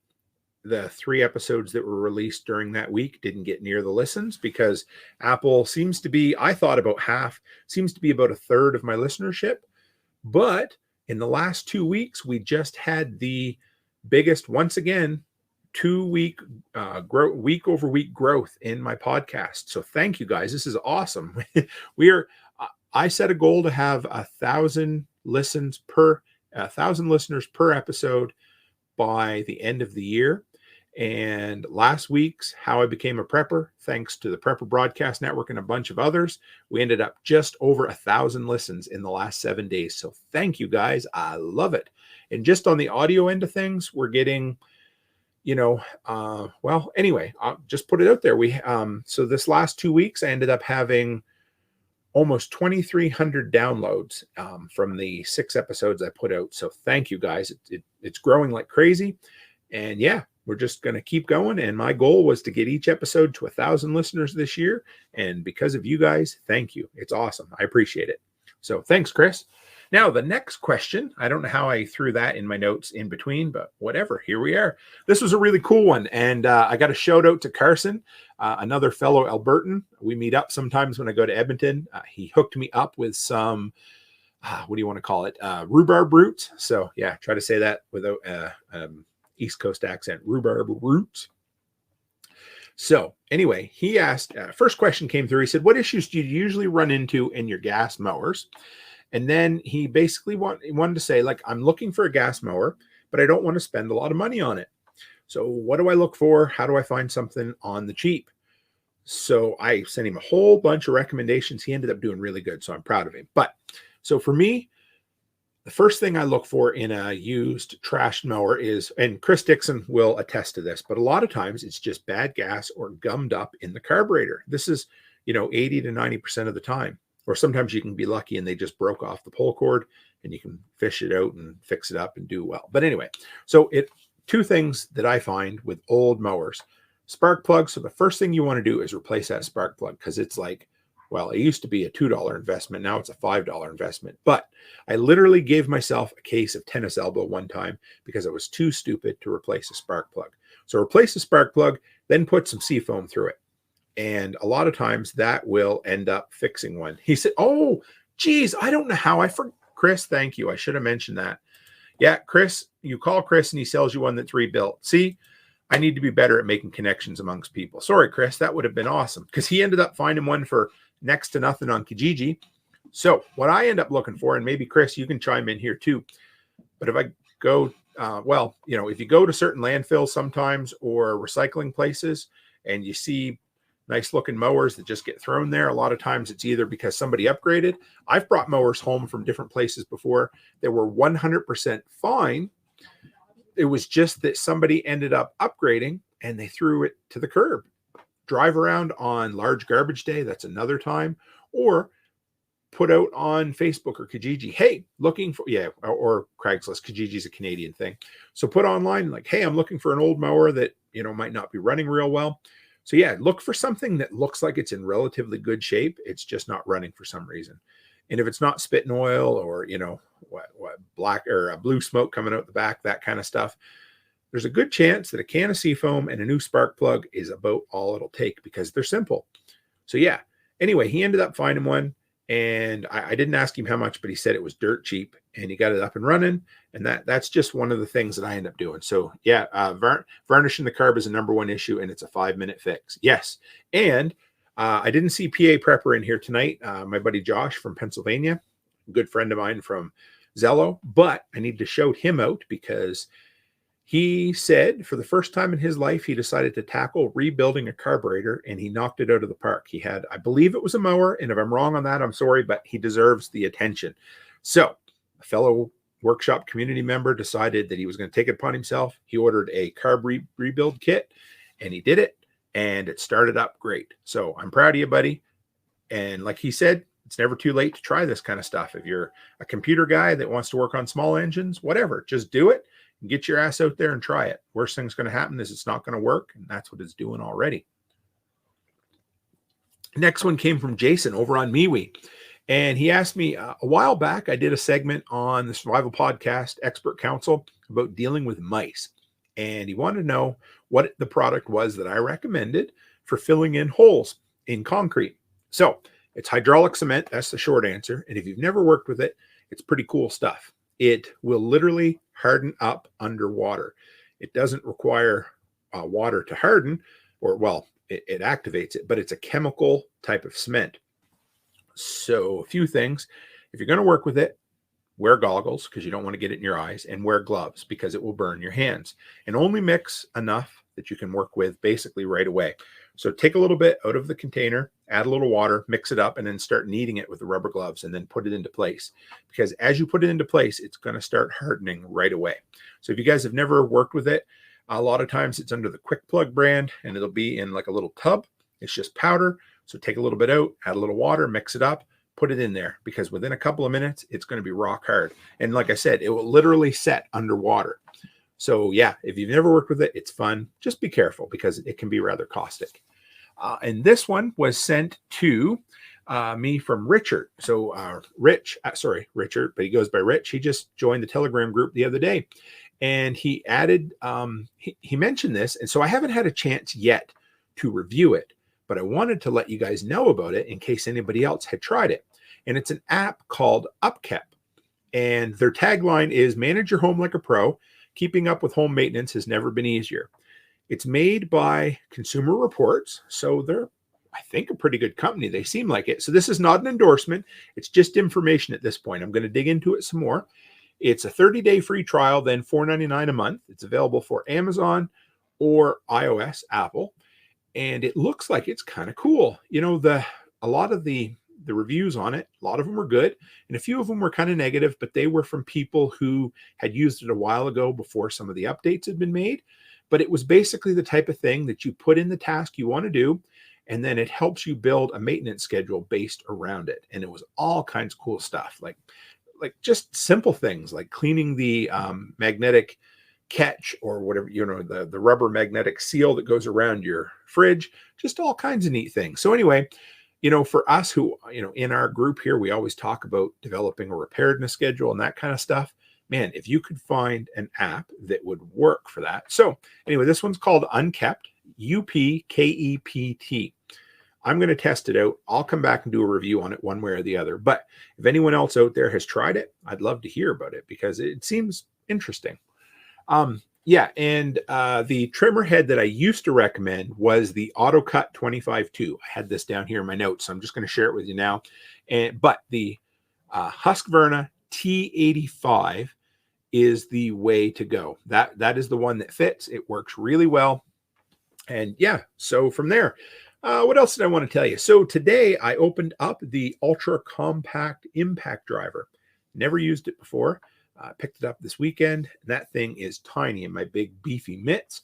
the 3 episodes that were released during that week didn't get near the listens because Apple seems to be, I thought about half, seems to be about a third of my listenership. But in the last 2 weeks, we just had the biggest, once again, 2-week week over week growth in my podcast. So thank you guys. This is awesome. I set a goal to have 1,000 listeners per episode by the end of the year. And last week's How I Became a Prepper, thanks to the Prepper Broadcast Network and a bunch of others, we ended up just over 1,000 listens in the last 7 days. So thank you guys. I love it. And just on the audio end of things, we're getting, well, anyway, I'll just put it out there. So this last 2 weeks, I ended up having almost 2,300 downloads from the 6 episodes I put out. So thank you guys. It's growing like crazy. And yeah, we're just going to keep going. And my goal was to get each episode to 1,000 listeners this year. And because of you guys, thank you. It's awesome. I appreciate it. So thanks, Chris. Now, the next question, I don't know how I threw that in my notes in between, but whatever, here we are. This was a really cool one. And I got a shout out to Carson, another fellow Albertan. We meet up sometimes when I go to Edmonton. He hooked me up with some, what do you want to call it? Rhubarb roots. So yeah, try to say that without East Coast accent, rhubarb roots. So anyway, he asked, first question came through. He said, what issues do you usually run into in your gas mowers? And then he basically wanted to say, like, I'm looking for a gas mower, but I don't want to spend a lot of money on it. So what do I look for? How do I find something on the cheap? So I sent him a whole bunch of recommendations. He ended up doing really good. So I'm proud of him. But so for me, the first thing I look for in a used trashed mower is, and Chris Dixon will attest to this, but a lot of times it's just bad gas or gummed up in the carburetor. This is, 80 to 90% of the time. Or sometimes you can be lucky and they just broke off the pull cord and you can fish it out and fix it up and do well. But anyway, so 2 things that I find with old mowers. Spark plug. So the first thing you want to do is replace that spark plug because it's like, well, it used to be a $2 investment. Now it's a $5 investment. But I literally gave myself a case of tennis elbow one time because I was too stupid to replace a spark plug. So replace the spark plug, then put some seafoam through it. And a lot of times that will end up fixing one. He said, oh, geez, I don't know how Chris, thank you. I should have mentioned that. Yeah, Chris, you call Chris and he sells you one that's rebuilt. See, I need to be better at making connections amongst people. Sorry, Chris, that would have been awesome because he ended up finding one for next to nothing on Kijiji. So what I end up looking for, and maybe Chris, you can chime in here too. But if I go, if you go to certain landfills sometimes or recycling places and you see nice looking mowers that just get thrown there, a lot of times it's either because somebody upgraded. I've brought mowers home from different places before that were 100% fine. It was just that somebody ended up upgrading and they threw it to the curb. drive around on large garbage day, that's another time. Or put out on Facebook or Kijiji, hey, looking for, or Craigslist. Kijiji's a Canadian thing. So put online like, hey, I'm looking for an old mower that, might not be running real well. So yeah, look for something that looks like it's in relatively good shape. It's just not running for some reason. And if it's not spitting oil or, what black or blue smoke coming out the back, that kind of stuff, there's a good chance that a can of seafoam and a new spark plug is about all it'll take because they're simple. So yeah, anyway, he ended up finding one. And I didn't ask him how much, but he said it was dirt cheap and he got it up and running. And that's just one of the things that I end up doing. So yeah, varnishing the carb is a #1 issue and it's a 5-minute fix. Yes. And I didn't see PA Prepper in here tonight. My buddy Josh from Pennsylvania, a good friend of mine from Zello, but I need to shout him out because he said for the first time in his life, he decided to tackle rebuilding a carburetor and he knocked it out of the park. He had, I believe it was a mower. And if I'm wrong on that, I'm sorry, but he deserves the attention. So a fellow workshop community member decided that he was going to take it upon himself. He ordered a carb rebuild kit and he did it and it started up great. So I'm proud of you, buddy. And like he said, it's never too late to try this kind of stuff. If you're a computer guy that wants to work on small engines, whatever, just do it. Get your ass out there and try it. Worst thing's going to happen is it's not going to work, and that's what it's doing already. Next one came from Jason over on MeWe, and he asked me a while back, I did a segment on the Survival Podcast Expert Council about dealing with mice, and he wanted to know what the product was that I recommended for filling in holes in concrete. So it's hydraulic cement. That's the short answer, and if you've never worked with it, it's pretty cool stuff. It will literally harden up underwater. It doesn't require water to harden, or well, it activates it, but it's a chemical type of cement. So a few things. If you're going to work with it, wear goggles because you don't want to get it in your eyes, and wear gloves because it will burn your hands. And only mix enough that you can work with basically right away. So take a little bit out of the container, add a little water, mix it up, and then start kneading it with the rubber gloves and then put it into place. Because as you put it into place, it's going to start hardening right away. So if you guys have never worked with it, a lot of times it's under the Quick Plug brand and it'll be in like a little tub. It's just powder. So take a little bit out, add a little water, mix it up, put it in there because within a couple of minutes, it's going to be rock hard. And like I said, it will literally set underwater. So yeah, if you've never worked with it, it's fun. Just be careful because it can be rather caustic. And this one was sent to me from Richard. So Richard, but he goes by Rich. He just joined the Telegram group the other day. And he added, he mentioned this. And so I haven't had a chance yet to review it, but I wanted to let you guys know about it in case anybody else had tried it. And it's an app called Upkeep. And their tagline is manage your home like a pro. Keeping up with home maintenance has never been easier. It's made by Consumer Reports. So they're, I think, a pretty good company. They seem like it. So this is not an endorsement. It's just information at this point. I'm going to dig into it some more. It's a 30-day free trial, then $4.99 a month. It's available for Amazon or iOS, Apple. And it looks like it's kind of cool. A lot of the reviews on it, a lot of them were good. And a few of them were kind of negative, but they were from people who had used it a while ago before some of the updates had been made. But it was basically the type of thing that you put in the task you want to do, and then it helps you build a maintenance schedule based around it. And it was all kinds of cool stuff, like just simple things like cleaning the magnetic catch or whatever, the rubber magnetic seal that goes around your fridge, just all kinds of neat things. So anyway, for us who, in our group here, we always talk about developing a preparedness schedule and that kind of stuff. Man, if you could find an app that would work for that. So anyway, this one's called Unkept, UPKEPT. I'm going to test it out. I'll come back and do a review on it one way or the other. But if anyone else out there has tried it, I'd love to hear about it because it seems interesting. The trimmer head that I used to recommend was the AutoCut 25-2. I had this down here in my notes, so I'm just going to share it with you now. But the Husqvarna T85 is the way to go. That is the one that fits. It works really well. And yeah, so from there, what else did I want to tell you? So today I opened up the Ultra Compact Impact Driver. Never used it before. Picked it up this weekend. That thing is tiny in my big beefy mitts.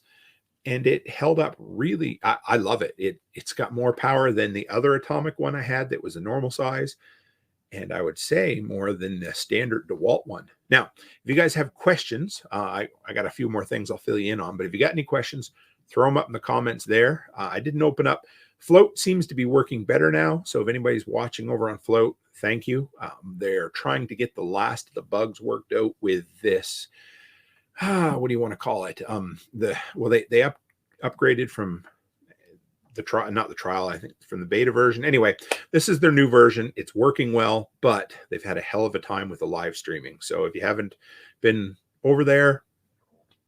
and it held up really. I love it. It's got more power than the other atomic one I had that was a normal size, and I would say more than the standard DeWalt one. Now, if you guys have questions, I got a few more things I'll fill you in on, but if you got any questions, throw them up in the comments there. I didn't open up. Float seems to be working better now, so if anybody's watching over on Float, thank you. They're trying to get the last of the bugs worked out with this. What do you want to call it? They upgraded from the trial, not the trial, I think from the beta version. Anyway, this is their new version. It's working well, but they've had a hell of a time with the live streaming. So if you haven't been over there,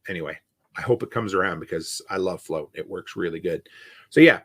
anyway, I hope it comes around because I love Float. It works really good. So yeah,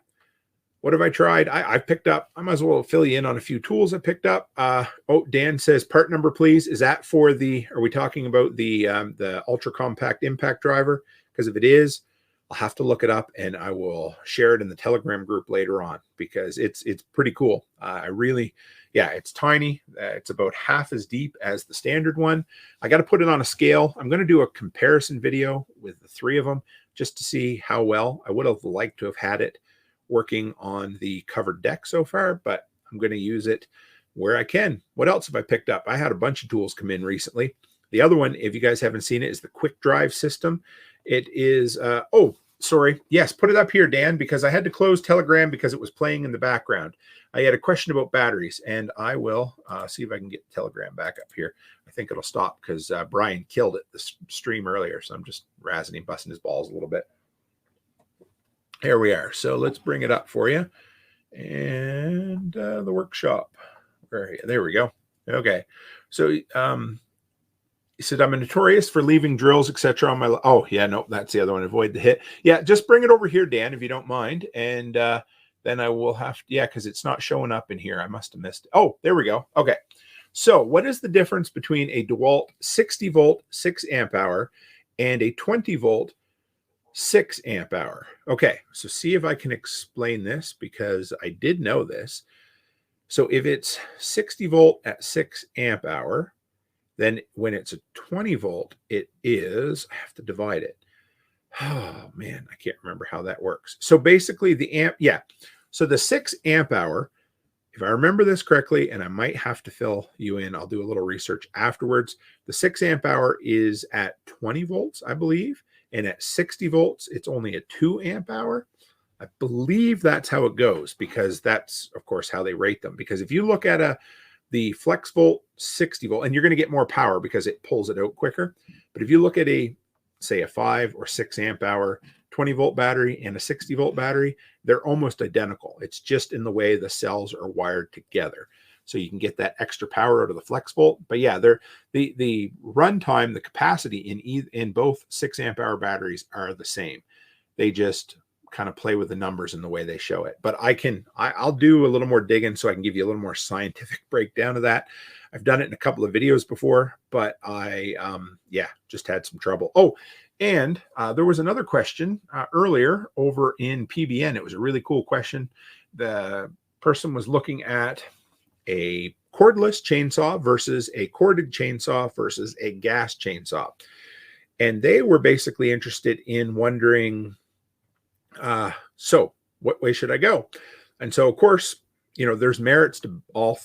what have I tried? I've picked up, I might as well fill you in on a few tools I picked up. Oh, Dan says part number, please. Is that for the, are we talking about the ultra compact impact driver? Because if it is, I'll have to look it up and I will share it in the Telegram group later on because it's pretty cool. It's tiny. It's about half as deep as the standard one. I got to put it on a scale. I'm going to do a comparison video with the three of them just to see how well. I would have liked to have had it working on the covered deck so far, but I'm going to use it where I can. What else have I picked up? I had a bunch of tools come in recently. The other one, if you guys haven't seen it, is the quick drive system. It is, yes, put it up here, Dan, because I had to close Telegram because it was playing in the background. I had a question about batteries, and I will see if I can get Telegram back up here. I think it'll stop because Brian killed it, the stream earlier, so I'm just razzing him, busting his balls a little bit. Here we are. So let's bring it up for you. And the workshop. There we go. Okay. So he said, I'm notorious for leaving drills, etc. on my... Oh, yeah, no, that's the other one. Avoid the hit. Yeah, just bring it over here, Dan, if you don't mind. And then I will have to... Yeah, because it's not showing up in here. I must have missed it. Oh, there we go. Okay. So what is the difference between a DeWalt 60-volt 6 amp hour and a 20-volt 6 amp hour? Okay, so see if I can explain this because I did know this. So if it's 60 volt at 6 amp hour, then when it's a 20 volt, it is, I have to divide it. Oh man, I can't remember how that works. So basically the amp, yeah. So the 6 amp hour, if I remember this correctly, and I might have to fill you in, I'll do a little research afterwards. The 6 amp hour is at 20 volts, I believe. And at 60 volts, it's only a 2 amp hour. I believe that's how it goes because that's, of course, how they rate them. Because if you look at the Flex Volt 60 volt, and you're going to get more power because it pulls it out quicker. But if you look at say a 5 or 6 amp hour 20 volt battery and a 60 volt battery, they're almost identical. It's just in the way the cells are wired together. So you can get that extra power out of the Flex Volt. But yeah, the runtime, the capacity in both 6 amp hour batteries are the same. They just kind of play with the numbers in the way they show it. But I'll do a little more digging so I can give you a little more scientific breakdown of that. I've done it in a couple of videos before, but I just had some trouble. Oh, and there was another question earlier over in PBN. It was a really cool question. The person was looking at a cordless chainsaw versus a corded chainsaw versus a gas chainsaw. And they were basically interested in wondering, so what way should I go? And so, of course, there's merits to all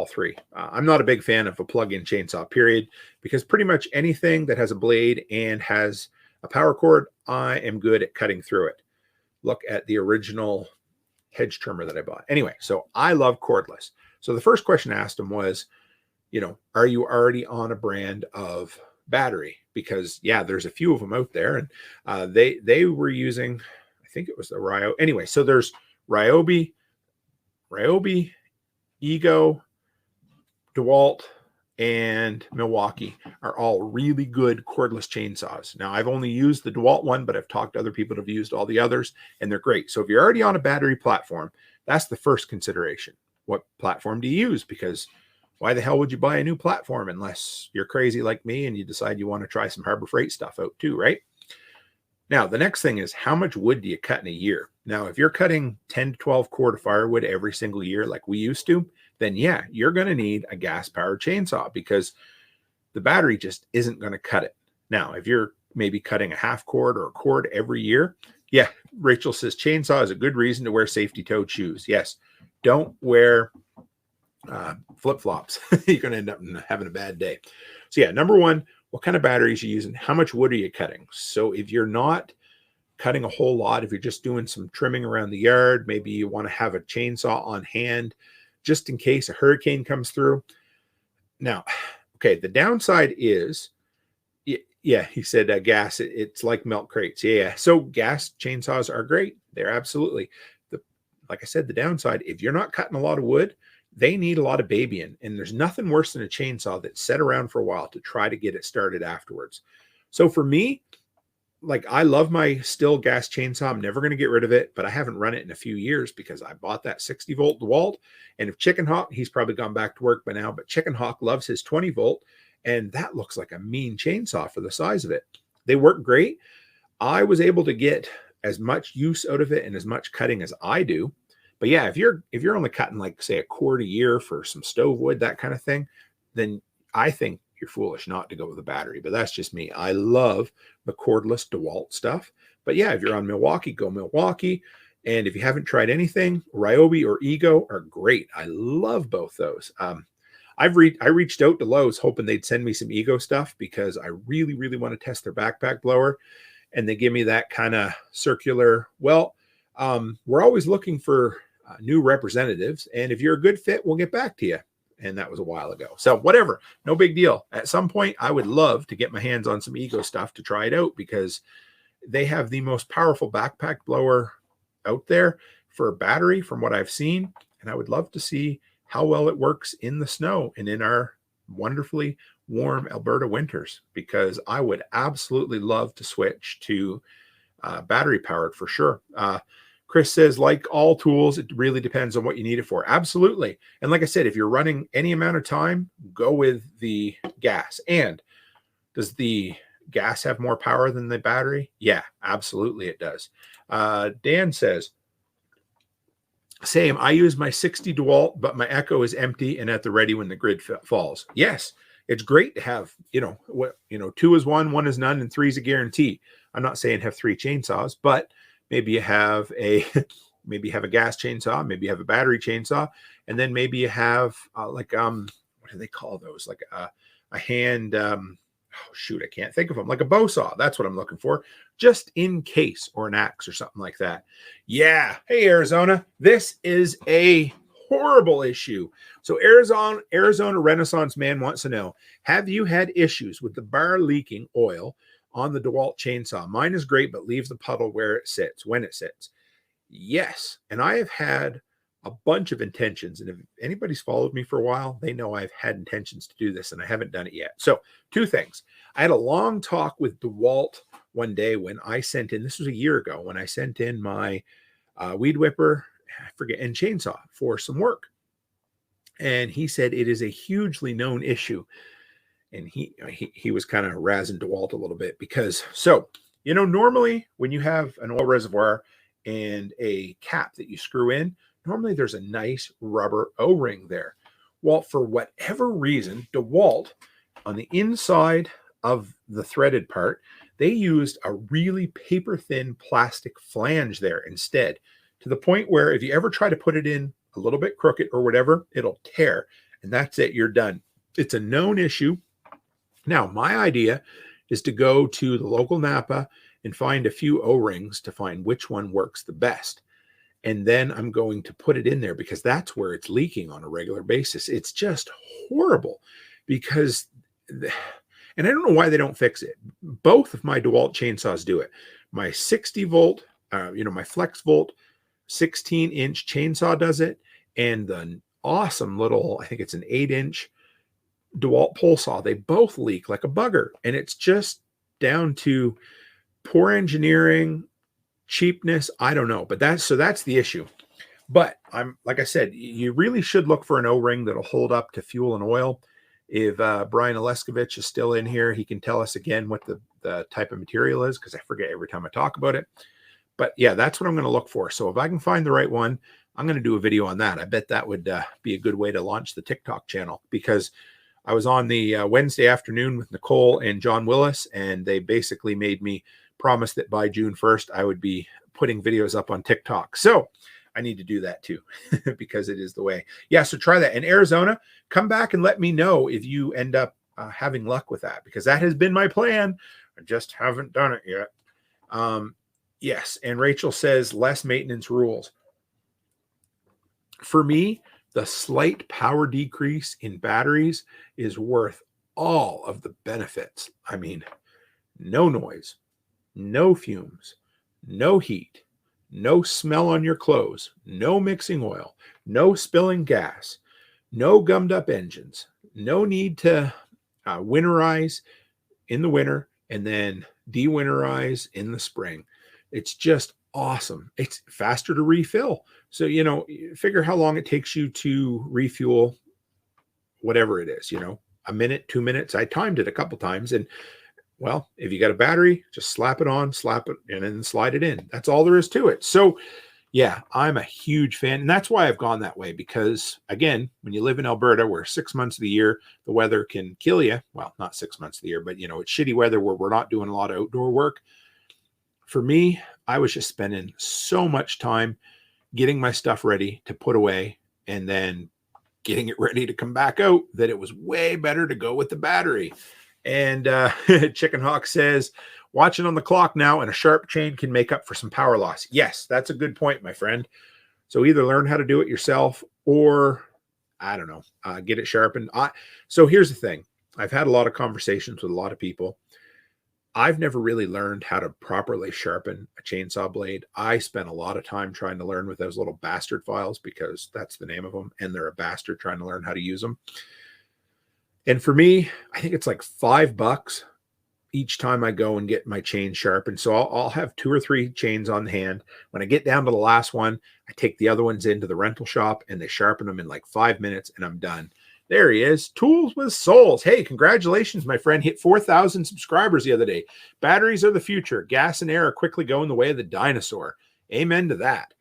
three. I'm not a big fan of a plug-in chainsaw, period, because pretty much anything that has a blade and has a power cord, I am good at cutting through it. Look at the original hedge trimmer that I bought. Anyway, so I love cordless. So the first question I asked him was, are you already on a brand of battery? Because yeah, there's a few of them out there, and they were using, I think it was the Ryobi. Anyway, so there's Ryobi, Ego, DeWalt, and Milwaukee are all really good cordless chainsaws. Now, I've only used the DeWalt one, but I've talked to other people that have used all the others, and they're great. So if you're already on a battery platform, that's the first consideration. What platform do you use? Because why the hell would you buy a new platform unless you're crazy like me and you decide you want to try some Harbor Freight stuff out too, right? Now, the next thing is, how much wood do you cut in a year? Now, if you're cutting 10 to 12 cord of firewood every single year like we used to, then yeah, you're going to need a gas-powered chainsaw because the battery just isn't going to cut it. Now, if you're maybe cutting a half cord or a cord every year, Yeah, Rachel says chainsaw is a good reason to wear safety-toed shoes. Yes, don't wear flip-flops. You're going to end up having a bad day. So yeah, number one, what kind of batteries are you using? How much wood are you cutting? So if you're not cutting a whole lot, if you're just doing some trimming around the yard, maybe you want to have a chainsaw on hand just in case a hurricane comes through. Now, okay, the downside is, yeah, he said gas, it's like milk crates. Yeah, so gas chainsaws are great. They're absolutely, like I said, the downside, if you're not cutting a lot of wood, they need a lot of babying. And there's nothing worse than a chainsaw that's set around for a while to try to get it started afterwards. So for me, like, I love my still gas chainsaw. I'm never going to get rid of it, but I haven't run it in a few years because I bought that 60 volt DeWalt. And if Chicken Hawk, he's probably gone back to work by now, but Chicken Hawk loves his 20 volt. And that looks like a mean chainsaw for the size of it. They work great. I was able to get as much use out of it and as much cutting as I do. But yeah, if you're only cutting, like, say, a cord a year for some stove wood, that kind of thing, then I think you're foolish not to go with a battery. But that's just me. I love the cordless DeWalt stuff. But yeah, if you're on Milwaukee, go Milwaukee. And if you haven't tried anything, Ryobi or Ego are great. I love both those. I reached out to Lowe's hoping they'd send me some Ego stuff because I really, really want to test their backpack blower. And they give me that kind of circular, well, we're always looking for new representatives. And if you're a good fit, we'll get back to you. And that was a while ago. So whatever, no big deal. At some point, I would love to get my hands on some Ego stuff to try it out because they have the most powerful backpack blower out there for a battery from what I've seen. And I would love to see how well it works in the snow and in our wonderfully warm Alberta winters, because I would absolutely love to switch to battery powered for sure. Chris says, like all tools, it really depends on what you need it for. Absolutely. And like I said, if you're running any amount of time, go with the gas. And does the gas have more power than the battery? Yeah, absolutely it does. Dan says, same, I use my 60 DeWalt, but my Echo is empty and at the ready when the grid falls. Yes, it's great to have, two is one is none, and three is a guarantee. I'm not saying have three chainsaws, but maybe you have a gas chainsaw, maybe you have a battery chainsaw, and then maybe you have what do they call those? Like a hand, I can't think of them. Like a bow saw. That's what I'm looking for, just in case, or an axe or something like that. Yeah. Hey, Arizona, this is a horrible issue. So Arizona Renaissance man wants to know, have you had issues with the bar leaking oil on the DeWalt chainsaw? Mine is great, but leaves the puddle where it sits, when it sits. Yes. And I have had a bunch of intentions. And if anybody's followed me for a while, they know I've had intentions to do this and I haven't done it yet. So two things. I had a long talk with DeWalt one day when I sent in, this was a year ago, when I sent in my weed whipper, and chainsaw for some work. And he said it is a hugely known issue. And he was kind of razzing DeWalt a little bit because, normally when you have an oil reservoir and a cap that you screw in, normally there's a nice rubber O-ring there. Well, for whatever reason, DeWalt, on the inside of the threaded part, they used a really paper-thin plastic flange there instead, to the point where if you ever try to put it in a little bit crooked or whatever, it'll tear. And that's it, you're done. It's a known issue. Now, my idea is to go to the local Napa and find a few O-rings to find which one works the best. And then I'm going to put it in there because that's where it's leaking on a regular basis. It's just horrible because, and I don't know why they don't fix it. Both of my DeWalt chainsaws do it. My 60 volt, my Flex Volt 16-inch chainsaw does it. And the awesome little, I think it's an 8-inch DeWalt pole saw, they both leak like a bugger. And it's just down to poor engineering, cheapness, I don't know, but that's the issue. But like I said, you really should look for an O-ring that'll hold up to fuel and oil. If Brian Oleskovich is still in here, he can tell us again what the type of material is, because I forget every time I talk about it. But yeah, that's what I'm going to look for. So if I can find the right one, I'm going to do a video on that. I bet that would be a good way to launch the TikTok channel, because I was on the Wednesday afternoon with Nicole and John Willis, and they basically made me promise that by June 1st, I would be putting videos up on TikTok. So I need to do that too, because it is the way. Yeah, so try that. In Arizona, come back and let me know if you end up having luck with that, because that has been my plan. I just haven't done it yet. Yes, and Rachel says less maintenance rules. For me, the slight power decrease in batteries is worth all of the benefits. I mean, no noise, no fumes, no heat, no smell on your clothes, no mixing oil, no spilling gas, no gummed up engines, no need to winterize in the winter and then de-winterize in the spring. It's just awesome. It's faster to refill. So, figure how long it takes you to refuel whatever it is, a minute, 2 minutes. I timed it a couple times, and well, if you got a battery, just slap it on, slap it, and then slide it in. That's all there is to it. So yeah, I'm a huge fan. And that's why I've gone that way, because again, when you live in Alberta, where 6 months of the year, the weather can kill you. Well, not 6 months of the year, but it's shitty weather where we're not doing a lot of outdoor work. For me, I was just spending so much time getting my stuff ready to put away and then getting it ready to come back out that it was way better to go with the battery. And Chicken Hawk says, watching on the clock now, and a sharp chain can make up for some power loss. Yes, that's a good point, my friend. So either learn how to do it yourself, or I don't know, get it sharpened. So here's the thing. I've had a lot of conversations with a lot of people. I've never really learned how to properly sharpen a chainsaw blade. I spent a lot of time trying to learn with those little bastard files, because that's the name of them, and they're a bastard trying to learn how to use them. And for me, I think it's like $5 each time I go and get my chain sharpened. So I'll have 2 or 3 chains on hand. When I get down to the last one, I take the other ones into the rental shop and they sharpen them in like 5 minutes, and I'm done. There he is. Tools with Souls. Hey, congratulations, my friend. Hit 4,000 subscribers the other day. Batteries are the future. Gas and air are quickly going the way of the dinosaur. Amen to that.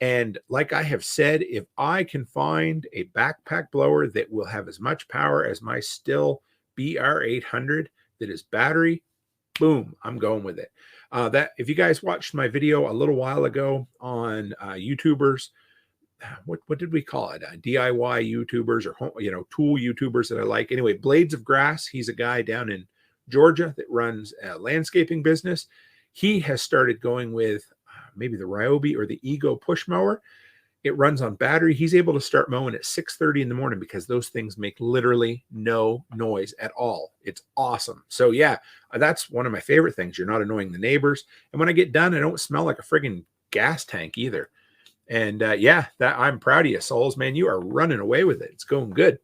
And like I have said, if I can find a backpack blower that will have as much power as my Stihl BR800 that is battery, boom, I'm going with it. That if you guys watched my video a little while ago on YouTubers, what did we call it? DIY YouTubers, or tool YouTubers that I like. Anyway, Blades of Grass. He's a guy down in Georgia that runs a landscaping business. He has started going with maybe the Ryobi or the Ego push mower. It runs on battery. He's able to start mowing at 6:30 in the morning because those things make literally no noise at all. It's awesome. So yeah, that's one of my favorite things. You're not annoying the neighbors. And when I get done, I don't smell like a friggin' gas tank either. And yeah, that I'm proud of you, Souls, man. You are running away with it. It's going good.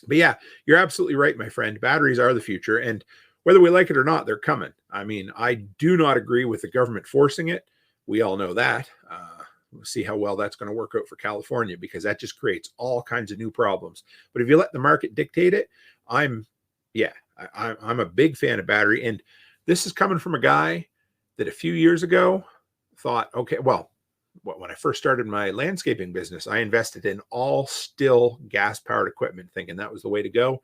But yeah, you're absolutely right, my friend. Batteries are the future. And whether we like it or not, they're coming. I mean, I do not agree with the government forcing it. We all know that. We'll see how well that's going to work out for California, because that just creates all kinds of new problems. But if you let the market dictate it, I'm a big fan of battery. And this is coming from a guy that a few years ago thought, okay, well, when I first started my landscaping business, I invested in all Stihl gas-powered equipment, thinking that was the way to go.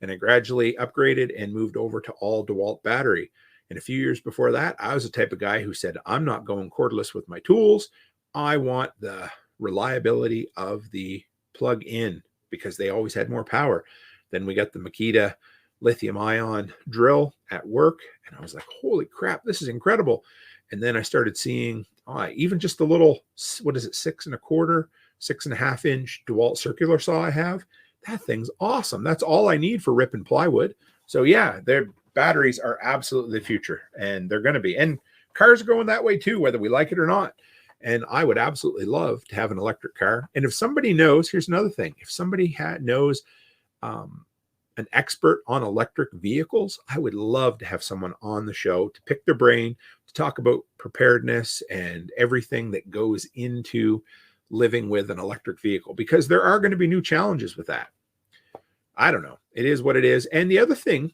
And I gradually upgraded and moved over to all DeWalt battery. And a few years before that, I was the type of guy who said, I'm not going cordless with my tools. I want the reliability of the plug-in, because they always had more power. Then we got the Makita lithium-ion drill at work, and I was like, holy crap, this is incredible. And then I started seeing even just the little, 6 1/4, 6.5 inch DeWalt circular saw I have. That thing's awesome. That's all I need for ripping plywood. So yeah, their batteries are absolutely the future, and they're going to be. And cars are going that way too, whether we like it or not. And I would absolutely love to have an electric car. And if somebody knows, here's another thing. If somebody knows an expert on electric vehicles, I would love to have someone on the show to pick their brain, to talk about preparedness and everything that goes into living with an electric vehicle, because there are going to be new challenges with that. I don't know. It is what it is. And the other thing,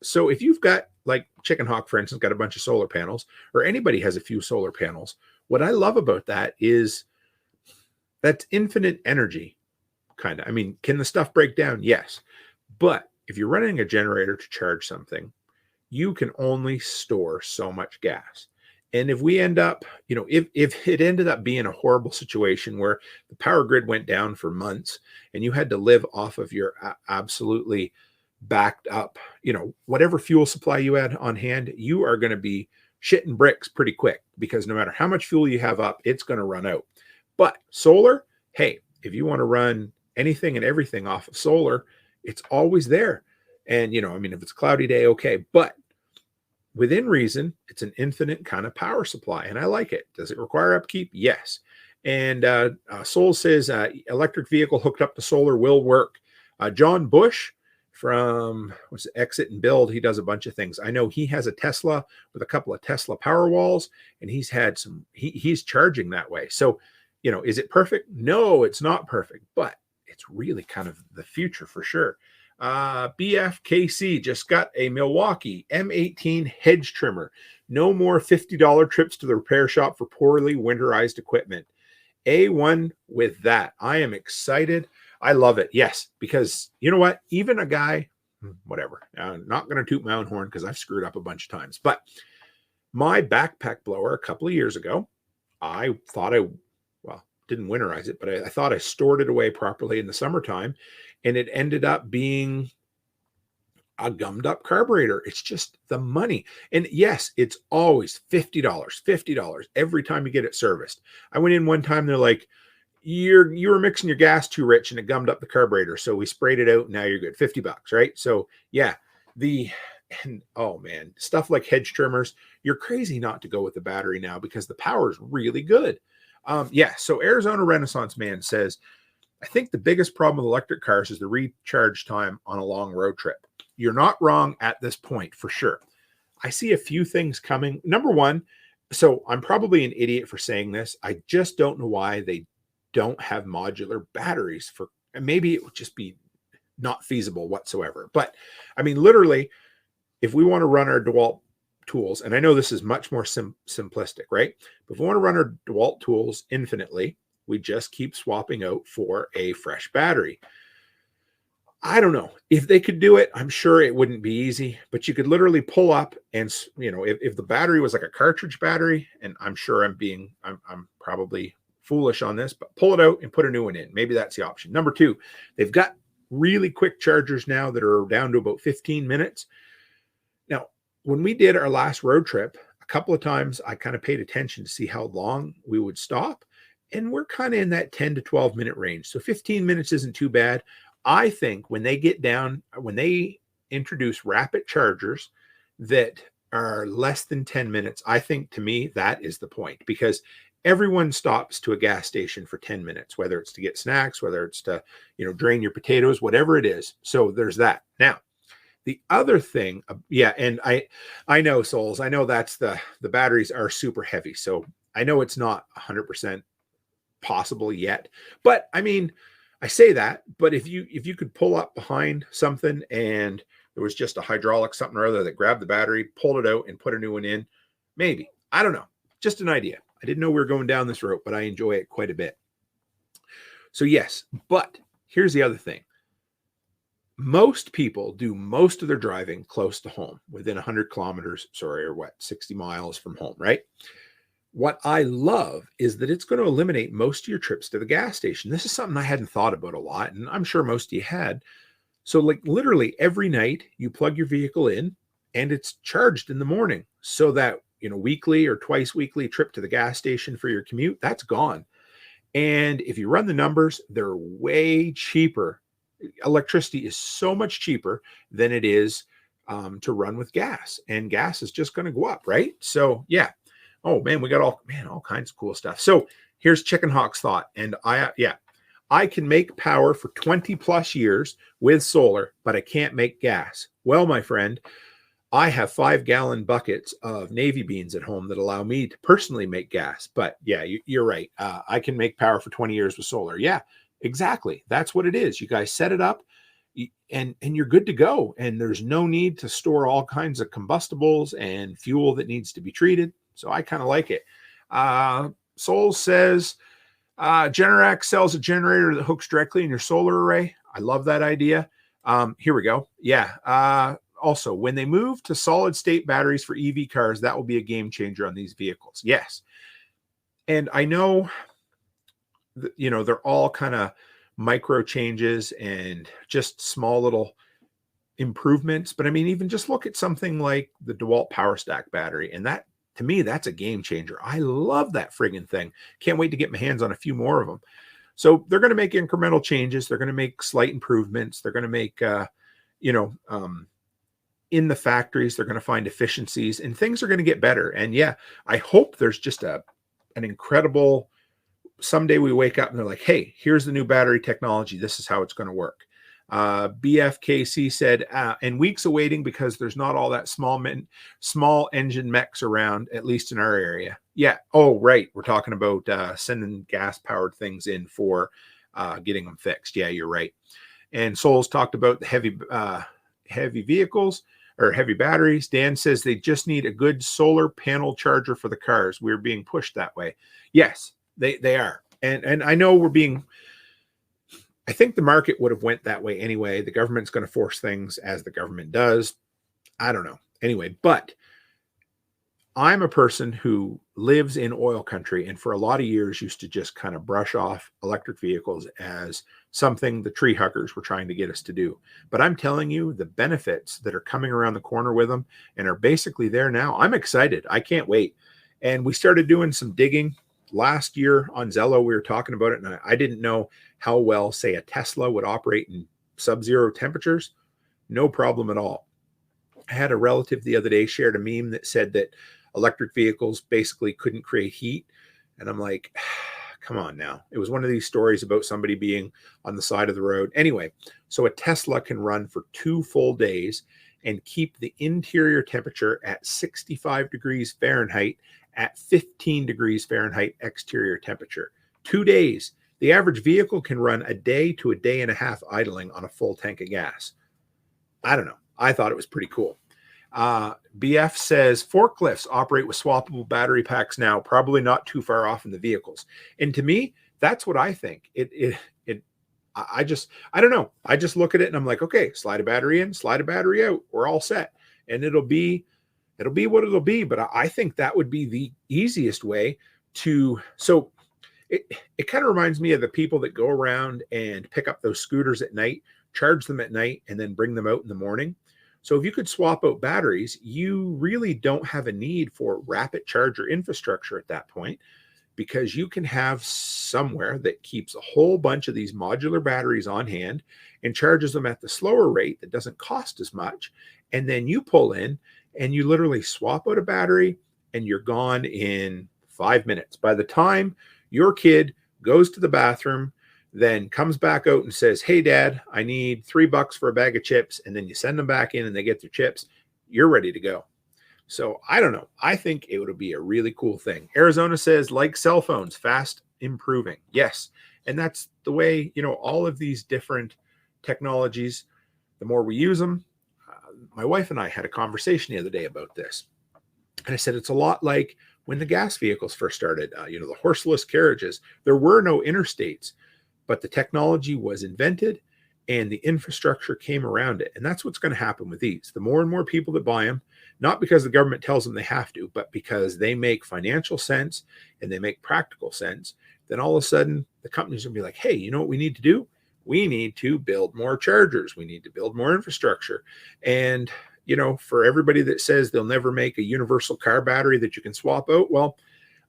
so if you've got, like Chicken Hawk, for instance, got a bunch of solar panels, or anybody has a few solar panels, what I love about that is that's infinite energy, kind of. I mean, can the stuff break down? Yes. But if you're running a generator to charge something, you can only store so much gas. And if we end up, if it ended up being a horrible situation where the power grid went down for months and you had to live off of your absolutely backed up, whatever fuel supply you had on hand, you are going to be shitting bricks pretty quick, because no matter how much fuel you have up, it's going to run out. But solar, hey, if you want to run anything and everything off of solar, it's always there. And, if it's a cloudy day, okay. But within reason, it's an infinite kind of power supply, and I like it. Does it require upkeep? Yes. And Sol says electric vehicle hooked up to solar will work. John Bush from Exit and Build, he does a bunch of things. I know he has a Tesla with a couple of Tesla power walls, and he's charging that way. So, is it perfect? No, it's not perfect, but it's really kind of the future for sure. BFKC just got a Milwaukee M18 hedge trimmer. No more $50 trips to the repair shop for poorly winterized equipment. A1 with that. I am excited. I love it. Yes, because you know what? Even a guy, whatever, I'm not going to toot my own horn because I've screwed up a bunch of times, but my backpack blower a couple of years ago, I thought didn't winterize it, but I thought I stored it away properly in the summertime, and it ended up being a gummed up carburetor. It's just the money. And yes, it's always $50 every time you get it serviced. I went in one time, they're like, you were mixing your gas too rich and it gummed up the carburetor. So we sprayed it out. Now you're good. $50, right? So yeah, oh man, stuff like hedge trimmers, you're crazy not to go with the battery now because the power is really good. So Arizona Renaissance Man says, I think the biggest problem with electric cars is the recharge time on a long road trip. You're not wrong at this point, for sure. I see a few things coming. Number one, so I'm probably an idiot for saying this. I just don't know why they don't have modular batteries and maybe it would just be not feasible whatsoever. But I mean, literally, if we want to run our DeWalt tools, and I know this is much more simplistic, right? But if we want to run our DeWalt tools infinitely, we just keep swapping out for a fresh battery. I don't know if they could do it. I'm sure it wouldn't be easy, but you could literally pull up and, if the battery was like a cartridge battery, and I'm sure I'm probably foolish on this, but pull it out and put a new one in. Maybe that's the option. Number two, they've got really quick chargers now that are down to about 15 minutes. Now, when we did our last road trip, a couple of times I kind of paid attention to see how long we would stop. And we're kind of in that 10 to 12 minute range. So 15 minutes isn't too bad. I think when they introduce rapid chargers that are less than 10 minutes, I think to me, that is the point, because everyone stops to a gas station for 10 minutes, whether it's to get snacks, whether it's to, drain your potatoes, whatever it is. So there's that. Now, the other thing, and I know, Souls, I know that's the batteries are super heavy. So I know it's not 100% possible yet, but I mean, I say that, but if you could pull up behind something and there was just a hydraulic something or other that grabbed the battery, pulled it out and put a new one in, maybe, I don't know, just an idea. I didn't know we were going down this road, but I enjoy it quite a bit. So yes, but here's the other thing. Most people do most of their driving close to home, within 100 kilometers, 60 miles from home, right? What I love is that it's going to eliminate most of your trips to the gas station. This is something I hadn't thought about a lot, and I'm sure most of you had. So like literally every night you plug your vehicle in and it's charged in the morning, so that, weekly or twice weekly trip to the gas station for your commute, that's gone. And if you run the numbers, they're way cheaper. Electricity is so much cheaper than it is to run with gas, and gas is just going to go up, right? So yeah. Oh man, we got all kinds of cool stuff. So here's Chicken Hawk's thought. And I can make power for 20 plus years with solar, but I can't make gas. Well, my friend, I have 5-gallon buckets of navy beans at home that allow me to personally make gas. But yeah, you're right. I can make power for 20 years with solar. Yeah, exactly. That's what it is. You guys set it up and you're good to go. And there's no need to store all kinds of combustibles and fuel that needs to be treated. So I kind of like it. Soul says, Generac sells a generator that hooks directly in your solar array. I love that idea. Here we go. Yeah. also, when they move to solid state batteries for EV cars, that will be a game changer on these vehicles. Yes. And I know, they're all kind of micro changes and just small little improvements. But I mean, even just look at something like the DeWalt Power Stack battery. And that, to me, that's a game changer. I love that friggin' thing. Can't wait to get my hands on a few more of them. So they're going to make incremental changes. They're going to make slight improvements. They're going to make, in the factories, they're going to find efficiencies and things are going to get better. And yeah, I hope there's just an incredible, someday we wake up and they're like, hey, here's the new battery technology. This is how it's going to work. BFKC said, and weeks awaiting because there's not all that small engine mechs around, at least in our area. Yeah. Oh, right. We're talking about sending gas powered things in for getting them fixed. Yeah, you're right. And Souls talked about the heavy vehicles or heavy batteries. Dan says they just need a good solar panel charger for the cars. We're being pushed that way. Yes, they are. And I know I think the market would have went that way anyway. The government's going to force things as the government does. I don't know. Anyway, but I'm a person who lives in oil country and for a lot of years used to just kind of brush off electric vehicles as something the tree huggers were trying to get us to do. But I'm telling you, the benefits that are coming around the corner with them and are basically there now. I'm excited. I can't wait. And we started doing some digging last year on Zello. We were talking about it, and I didn't know how well, say, a Tesla would operate in sub-zero temperatures. No problem at all. I had a relative the other day shared a meme that said that electric vehicles basically couldn't create heat. And I'm like, come on now. It was one of these stories about somebody being on the side of the road. Anyway, so a Tesla can run for 2 full days and keep the interior temperature at 65 degrees Fahrenheit at 15 degrees Fahrenheit exterior temperature. 2 days. The average vehicle can run a day to a day and a half idling on a full tank of gas. I don't know. I thought it was pretty cool. BF says forklifts operate with swappable battery packs now, probably not too far off in the vehicles. And to me, that's what I think. I don't know. I just look at it and I'm like, okay, slide a battery in, slide a battery out. We're all set. And it'll be what it'll be. But I think that would be the easiest way to, so it kind of reminds me of the people that go around and pick up those scooters at night, charge them at night, and then bring them out in the morning. So if you could swap out batteries, you really don't have a need for rapid charger infrastructure at that point, because you can have somewhere that keeps a whole bunch of these modular batteries on hand and charges them at the slower rate that doesn't cost as much. And then you pull in and you literally swap out a battery and you're gone in 5 minutes. By the time your kid goes to the bathroom, then comes back out and says, hey, Dad, I need $3 for a bag of chips. And then you send them back in and they get their chips. You're ready to go. So I don't know. I think it would be a really cool thing. Arizona says, like cell phones, fast improving. Yes. And that's the way, all of these different technologies, the more we use them. My wife and I had a conversation the other day about this. And I said, it's a lot like when the gas vehicles first started, the horseless carriages. There were no interstates, but the technology was invented and the infrastructure came around it. And that's what's going to happen with these. The more and more people that buy them, not because the government tells them they have to, but because they make financial sense and they make practical sense, then all of a sudden the companies will be like, hey, you know what we need to do? We need to build more chargers. We need to build more infrastructure. And, for everybody that says they'll never make a universal car battery that you can swap out, well,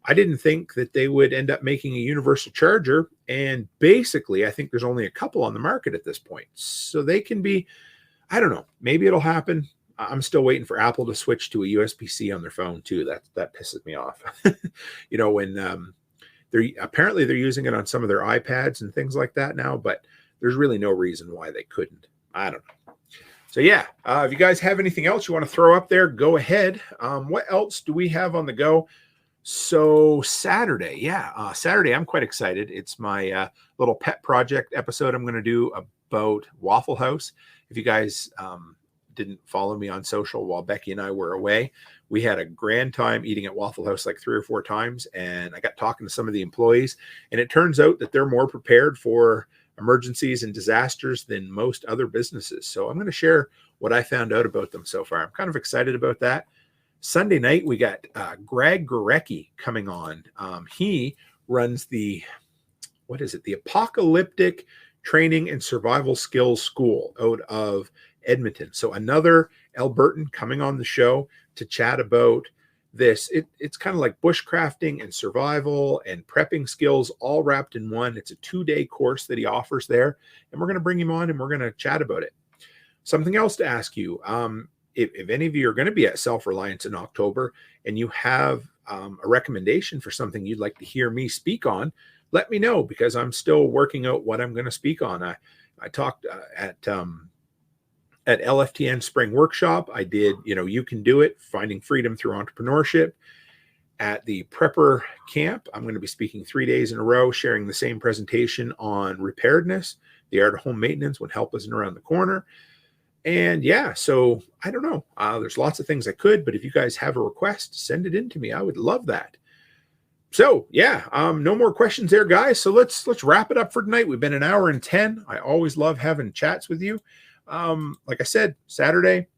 I didn't think that they would end up making a universal charger. And basically, I think there's only a couple on the market at this point. So they can be, I don't know, maybe it'll happen. I'm still waiting for Apple to switch to a USB-C on their phone too. That pisses me off. When they're using it on some of their iPads and things like that now, but there's really no reason why they couldn't. I don't know. So yeah, if you guys have anything else you want to throw up there, go ahead. What else do we have on the go? So Saturday, Saturday, I'm quite excited. It's my little pet project episode I'm going to do about Waffle House. If you guys didn't follow me on social while Becky and I were away, we had a grand time eating at Waffle House like 3 or 4 times. And I got talking to some of the employees, and it turns out that they're more prepared for emergencies and disasters than most other businesses. So I'm going to share what I found out about them so far. I'm kind of excited about that. Sunday night, we got Greg Gorecki coming on. He runs the Apocalyptic Training and Survival Skills School out of Edmonton. So another Albertan coming on the show to chat about this. It's kind of like bushcrafting and survival and prepping skills all wrapped in one. It's a 2-day course that he offers there, and we're going to bring him on and we're going to chat about it. Something else to ask you. If any of you are going to be at Self-Reliance in October and you have a recommendation for something you'd like to hear me speak on, let me know, because I'm still working out what I'm going to speak on. I talked at LFTN Spring Workshop. I did, you can do it, finding freedom through entrepreneurship. At the Prepper Camp, I'm going to be speaking 3 days in a row, sharing the same presentation on Repairedness, the art of home maintenance when help isn't around the corner. And yeah, so I don't know. There's lots of things I could, but if you guys have a request, send it in to me. I would love that. So yeah, no more questions there, guys. So let's wrap it up for tonight. We've been 1 hour and 10. I always love having chats with you. Like I said, Saturday,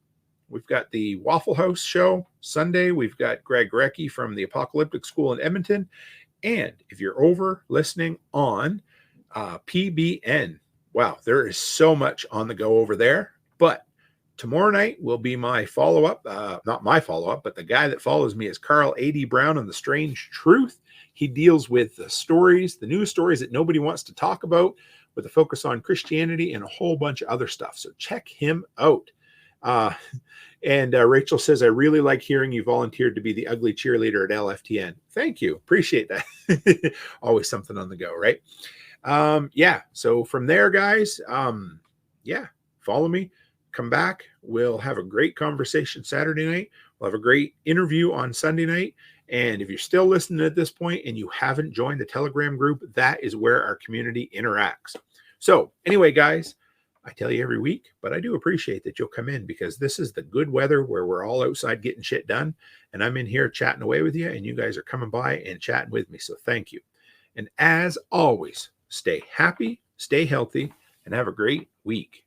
we've got the Waffle House show. Sunday, we've got Greg Gorecki from the Apocalyptic School in Edmonton. And if you're over listening on PBN, wow, there is so much on the go over there. But tomorrow night will be my follow-up. Not my follow-up, but the guy that follows me is Carl A.D. Brown on The Strange Truth. He deals with the stories, the news stories that nobody wants to talk about, with a focus on Christianity and a whole bunch of other stuff. So check him out. And Rachel says, I really like hearing you volunteered to be the ugly cheerleader at LFTN. Thank you. Appreciate that. Always something on the go, right? Yeah. So from there, guys, yeah, follow me. Come back. We'll have a great conversation Saturday night. We'll have a great interview on Sunday night. And if you're still listening at this point and you haven't joined the Telegram group, that is where our community interacts. So anyway, guys, I tell you every week, but I do appreciate that you'll come in, because this is the good weather where we're all outside getting shit done. And I'm in here chatting away with you, and you guys are coming by and chatting with me. So thank you. And as always, stay happy, stay healthy, and have a great week.